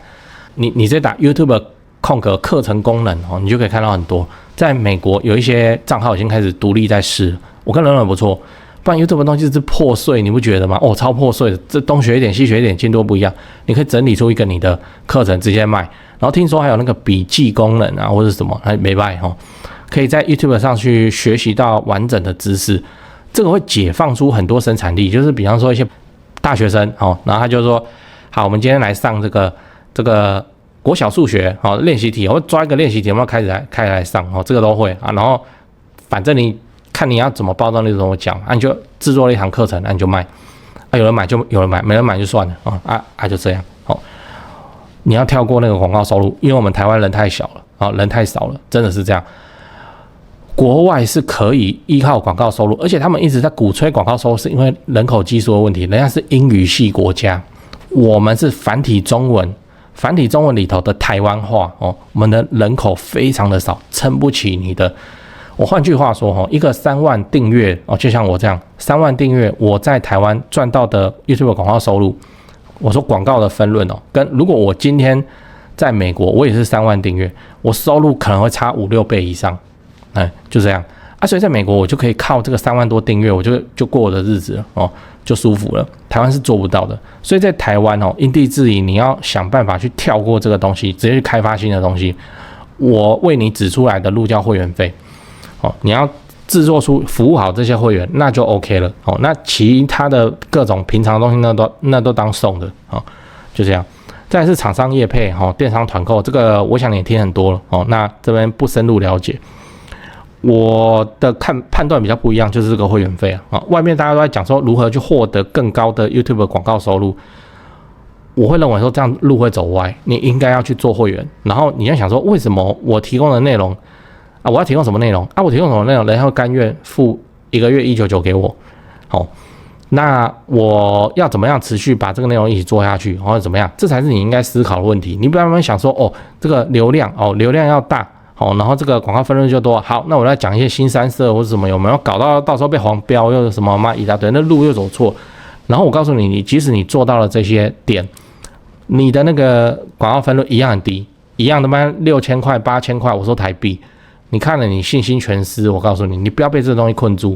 你直接打 YouTube 空格课程功能你就可以看到很多。在美国有一些账号已经开始独立在试，我个人认为不错。不然 YouTube 的东西是破碎，你不觉得吗？超破碎的，这东学一点西学一点，进度不一样。你可以整理出一个你的课程直接卖，然后听说还有那个笔记功能啊，或者什么还没卖可以在 YouTube 上去学习到完整的知识。这个会解放出很多生产力，就是比方说一些大学生然后他就说，好，我们今天来上这个国小数学练习题，我抓一个练习题，我们要开始来上这个都会啊。然后反正你看你要怎么包装，你怎么讲你就制作了一堂课程你就卖有人买就有人买，没人买就算了就这样你要跳过那个广告收入，因为我们台湾人太小了人太少了，真的是这样。国外是可以依靠广告收入，而且他们一直在鼓吹广告收入，是因为人口基数的问题。人家是英语系国家，我们是繁体中文里头的台湾话我们的人口非常的少，撑不起你的。我换句话说一个3万订阅就像我这样3万订阅，我在台湾赚到的 YouTube 广告收入，我说广告的分润跟如果我今天在美国，我也是3万订阅，我收入可能会差5-6倍以上。就这样所以在美国我就可以靠这个3万多订阅，我就过我的日子了就舒服了。台湾是做不到的，所以在台湾因地制宜，你要想办法去跳过这个东西，直接去开发新的东西。我为你指出来的路叫会员费你要制作出服务好这些会员，那就 OK 了那其他的各种平常的东西那都当送的就这样。再来是厂商业配电商团购，这个我想你也听很多了那这边不深入了解。我的判断比较不一样，就是这个会员费外面大家都在讲说如何去获得更高的 YouTube 广告收入，我会认为说这样路会走歪，你应该要去做会员。然后你要想说，为什么我提供的内容我要提供什么内容我提供什么内容，人家会甘愿付1个月199给我那我要怎么样持续把这个内容一起做下去或者怎么样，这才是你应该思考的问题。你不要想说这个流量要大然后这个广告分润就多，好，那我来讲一些新三色或者什么有没有搞到时候被黄标又什么一大堆，那路又走错。然后我告诉你，即使你做到了这些点，你的那个广告分润一样很低，一样的6000块8000块，我说台币，你看了你信心全失。我告诉你，你不要被这个东西困住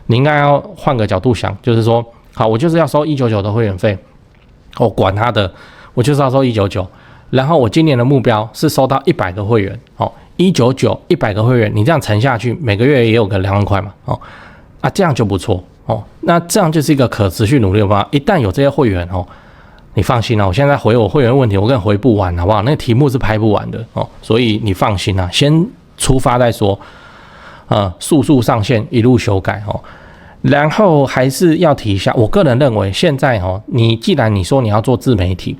你应该要换个角度想，就是说好，我就是要收199的会员费管他的，我就是要收199。然后我今年的目标是收到100个会员199 100个会员，你这样乘下去，每个月也有个2万块嘛这样就不错那这样就是一个可持续努力的方法。一旦有这些会员你放心我现在回我会员问题，我跟你回不完好不好？那个题目是拍不完的所以你放心先出发再说速速上线，一路修改然后还是要提一下，我个人认为现在你既然你说你要做自媒体，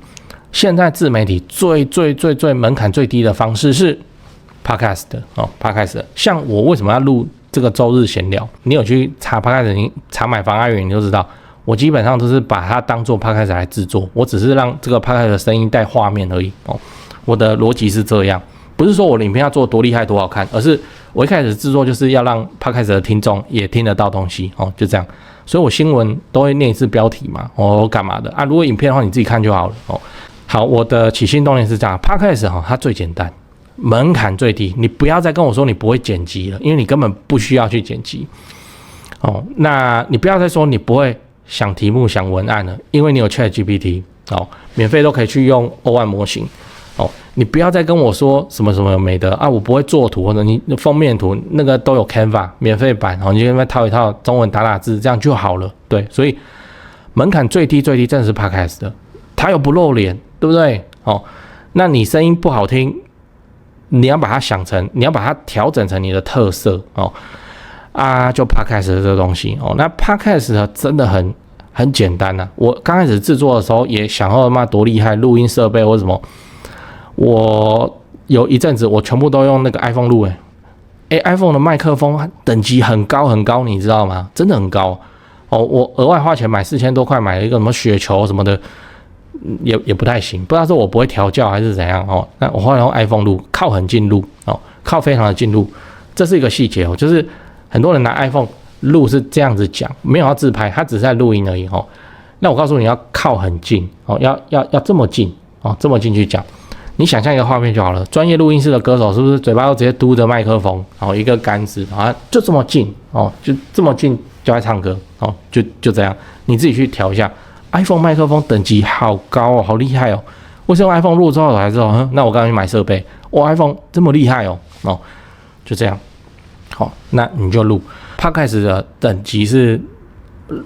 现在自媒体最门槛最低的方式是 Podcast Podcast。像我为什么要录这个周日闲聊？你有去查 Podcast， 你查买房阿元你就知道，我基本上都是把它当做 Podcast 来制作，我只是让这个 Podcast 的声音带画面而已我的逻辑是这样，不是说我的影片要做多厉害多好看，而是我一开始制作就是要让 Podcast 的听众也听得到东西就这样。所以我新闻都会念一次标题嘛干嘛的如果影片的话你自己看就好了好，我的起心动念是这样 ，Podcast 它最简单，门槛最低，你不要再跟我说你不会剪辑了，因为你根本不需要去剪辑那你不要再说你不会想题目想文案了，因为你有 ChatGPT 免费都可以去用O1模型你不要再跟我说什么什么没的我不会做图，或者你封面图那个都有 Canva 免费版你就那边套一套中文打字，这样就好了。对，所以门槛最低真的是 Podcast 的，它又不露脸，对不对那你声音不好听，你要把它调整成你的特色就 Podcast 这个东西那 Podcast 真的很简单我刚开始制作的时候也想要多厉害，录音设备或什么，我有一阵子我全部都用那个 iPhone 录iPhone 的麦克风等级很高，你知道吗？真的很高我额外花钱买4000多块买了一个什么雪球什么的，也不太行，不知道是我不会调教还是怎样那我后来用 iPhone 录，靠很近录靠非常的近录，这是一个细节就是很多人拿 iPhone 录是这样子讲，没有要自拍，他只是在录音而已哦。那我告诉你要靠很近哦，要这么近哦，这么近去讲。你想象一个画面就好了，专业录音室的歌手是不是嘴巴都直接嘟着麦克风，然后一个杆子啊，就这么近哦，就这么近就在唱歌哦，就这样，你自己去调一下。iPhone 麦克风等级好高哦，好厉害哦！为什么 iPhone 录之后我才知道？那我刚刚去买设备，哇 ，iPhone 这么厉害哦，就这样。好，那你就录 Podcast 的等级是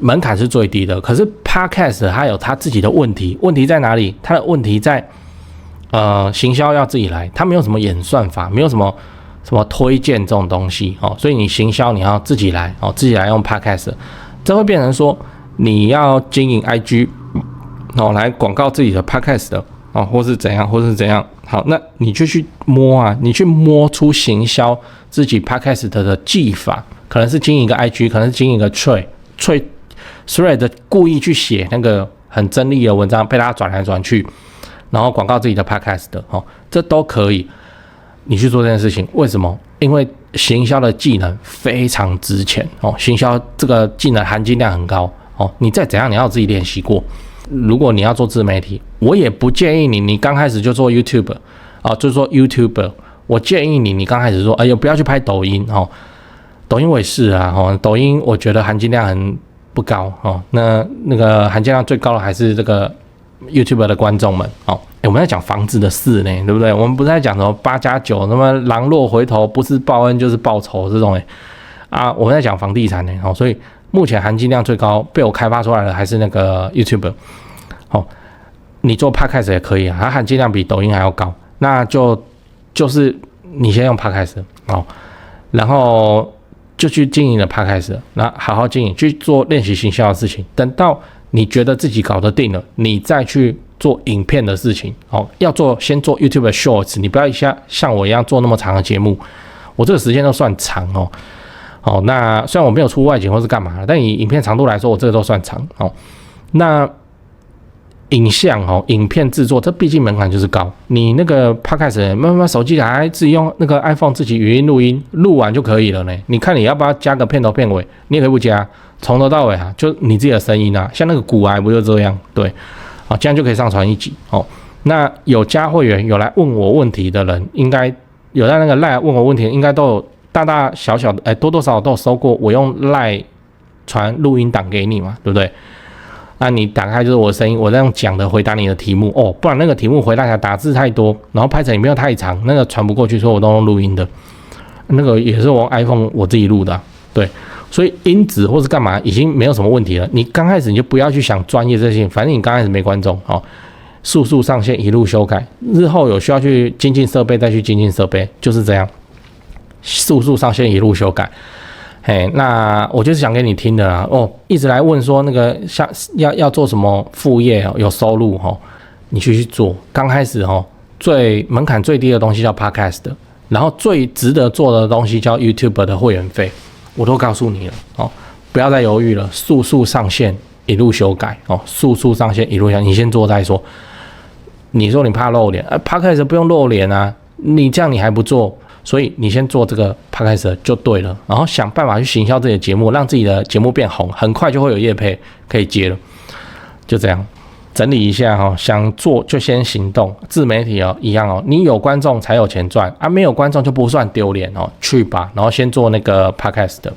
门槛是最低的，可是 Podcast 它有它自己的问题，问题在哪里？它的问题在行销要自己来，它没有什么演算法，没有什么推荐这种东西哦，所以你行销你要自己来哦，自己来用 Podcast， 这会变成说你要经营 IG 哦，来广告自己的 Podcast 的哦，或是怎样，好，那你就去摸啊，你去摸出行销自己 Podcast 的技法，可能是经营一个 IG， 可能是经营一个 thread 故意去写那个很争议的文章，被大家转来转去。然后广告自己的 podcast 的哦，这都可以，你去做这件事情。为什么？因为行销的技能非常值钱哦，行销这个技能含金量很高哦。你再怎样，你要自己练习过。如果你要做自媒体，我也不建议你刚开始就做 YouTube 啊，就是说 YouTuber， 我建议你刚开始说，哎呦不要去拍抖音哦，抖音我也是啊哦，抖音我觉得含金量很不高哦，那个含金量最高的还是这个。YouTube 的观众们，我们在讲房子的事呢，对不对？我们不是在讲什么8+9，什么狼若回头，不是报恩就是报仇这种我们在讲房地产呢，所以目前含金量最高被我开发出来的还是那个 YouTube，你做 Podcast 也可以啊，它含金量比抖音还要高，那就是你先用 Podcast 然后就去经营了 Podcast， 那好好经营，去做练习行销的事情，等到。你觉得自己搞得定了，你再去做影片的事情要先做 YouTube 的 Shorts， 你不要像我一样做那么长的节目，我这个时间都算长那虽然我没有出外景或是干嘛，但以影片长度来说，我这个都算长那影像影片制作，这毕竟门槛就是高，你那个 Podcast 慢慢手机来自己用那个 iPhone 自己语音录音，录完就可以了呢。你看你要不要加个片头片尾？你也可以不加。从头到尾就你自己的声音像那个股癌不就这样？对，这样就可以上传一集那有加会员有来问我问题的人，应该有在那个 LINE 问我问题，应该都有大大小小的多多少少都有收过我用 LINE 传录音档给你嘛，对不对？那你打开就是我的声音，我在用讲的回答你的题目不然那个题目回答起来打字太多，然后拍成影片太长，那个传不过去，所以我都用录音的。那个也是我用 iPhone 我自己录的对。所以音质或是干嘛已经没有什么问题了。你刚开始你就不要去想专业这些，反正你刚开始没观众速速上线一路修改，日后有需要去精进设备再去精进设备，就是这样，速速上线一路修改。那我就是想给你听的啦一直来问说那个像要做什么副业有收入你去做。刚开始最门槛最低的东西叫 Podcast， 然后最值得做的东西叫 YouTube 的会员费。我都告诉你了不要再犹豫了，速速上线一路修改速速上线一路修改，你先做再说。你说你怕露脸Podcast 不用露脸啊，你这样你还不做，所以你先做这个 Podcast 就对了，然后想办法去行销自己的节目，让自己的节目变红，很快就会有业配可以接了。就这样整理一下想做就先行动。自媒体一样你有观众才有钱赚没有观众就不算丢脸去吧，然后先做那个 Podcast 的。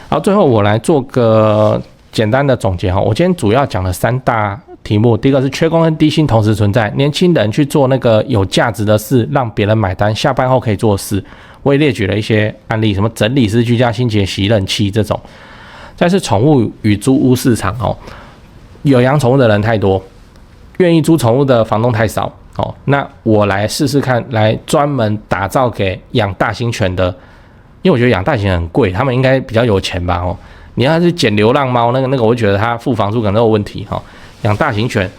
然后最后我来做个简单的总结我今天主要讲了3大题目，第一个是缺工跟低薪同时存在，年轻人去做那个有价值的事，让别人买单，下班后可以做的事。我也列举了一些案例，什么整理师居家清洁、洗冷气这种。再是宠物与租屋市场有养宠物的人太多，愿意租宠物的房东太少那我来试试看，来专门打造给养大型犬的，因为我觉得养大型犬很贵，他们应该比较有钱吧你要是捡流浪猫那个我觉得他付房租可能有问题养大型犬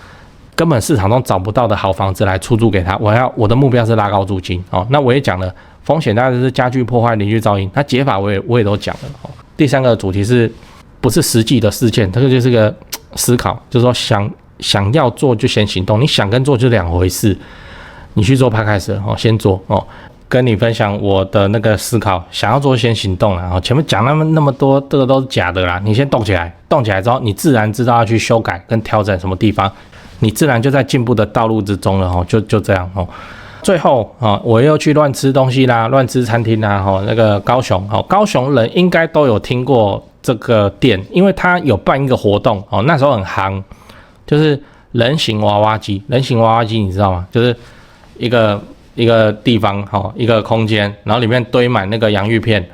根本市场中找不到的好房子来出租给他，我的目标是拉高租金那我也讲了风险大概是家具破坏、邻居噪音，那解法我也都讲了第3个主题是不是实际的事件，这个就是个思考，就是说想要做就先行动，你想跟做就2回事。你去做 Podcast 先做跟你分享我的那个思考，想要做先行动啦。然后前面讲那么多，这个都是假的啦。你先动起来，动起来之后，你自然知道要去修改跟调整什么地方，你自然就在进步的道路之中了哦。就这样哦。最后啊，我又去乱吃东西啦，乱吃餐厅啦。那个高雄高雄人应该都有听过这个店，因为他有办一个活动哦，那时候很夯，就是人形娃娃机。人形娃娃机你知道吗？就是一个地方一个空间，然后里面堆满那个洋芋片，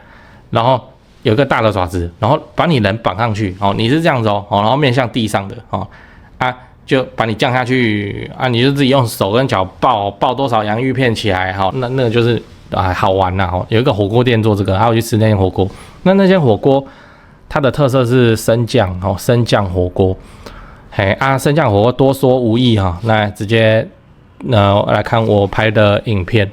然后有一个大的爪子，然后把你人绑上去你是这样子然后面向地上的就把你降下去你就自己用手跟脚抱多少洋芋片起来那个就是好玩啦有一个火锅店做这个，还有去吃那间火锅。那间火锅它的特色是升降升降火锅。升降火锅多说无益那直接来看我拍的影片。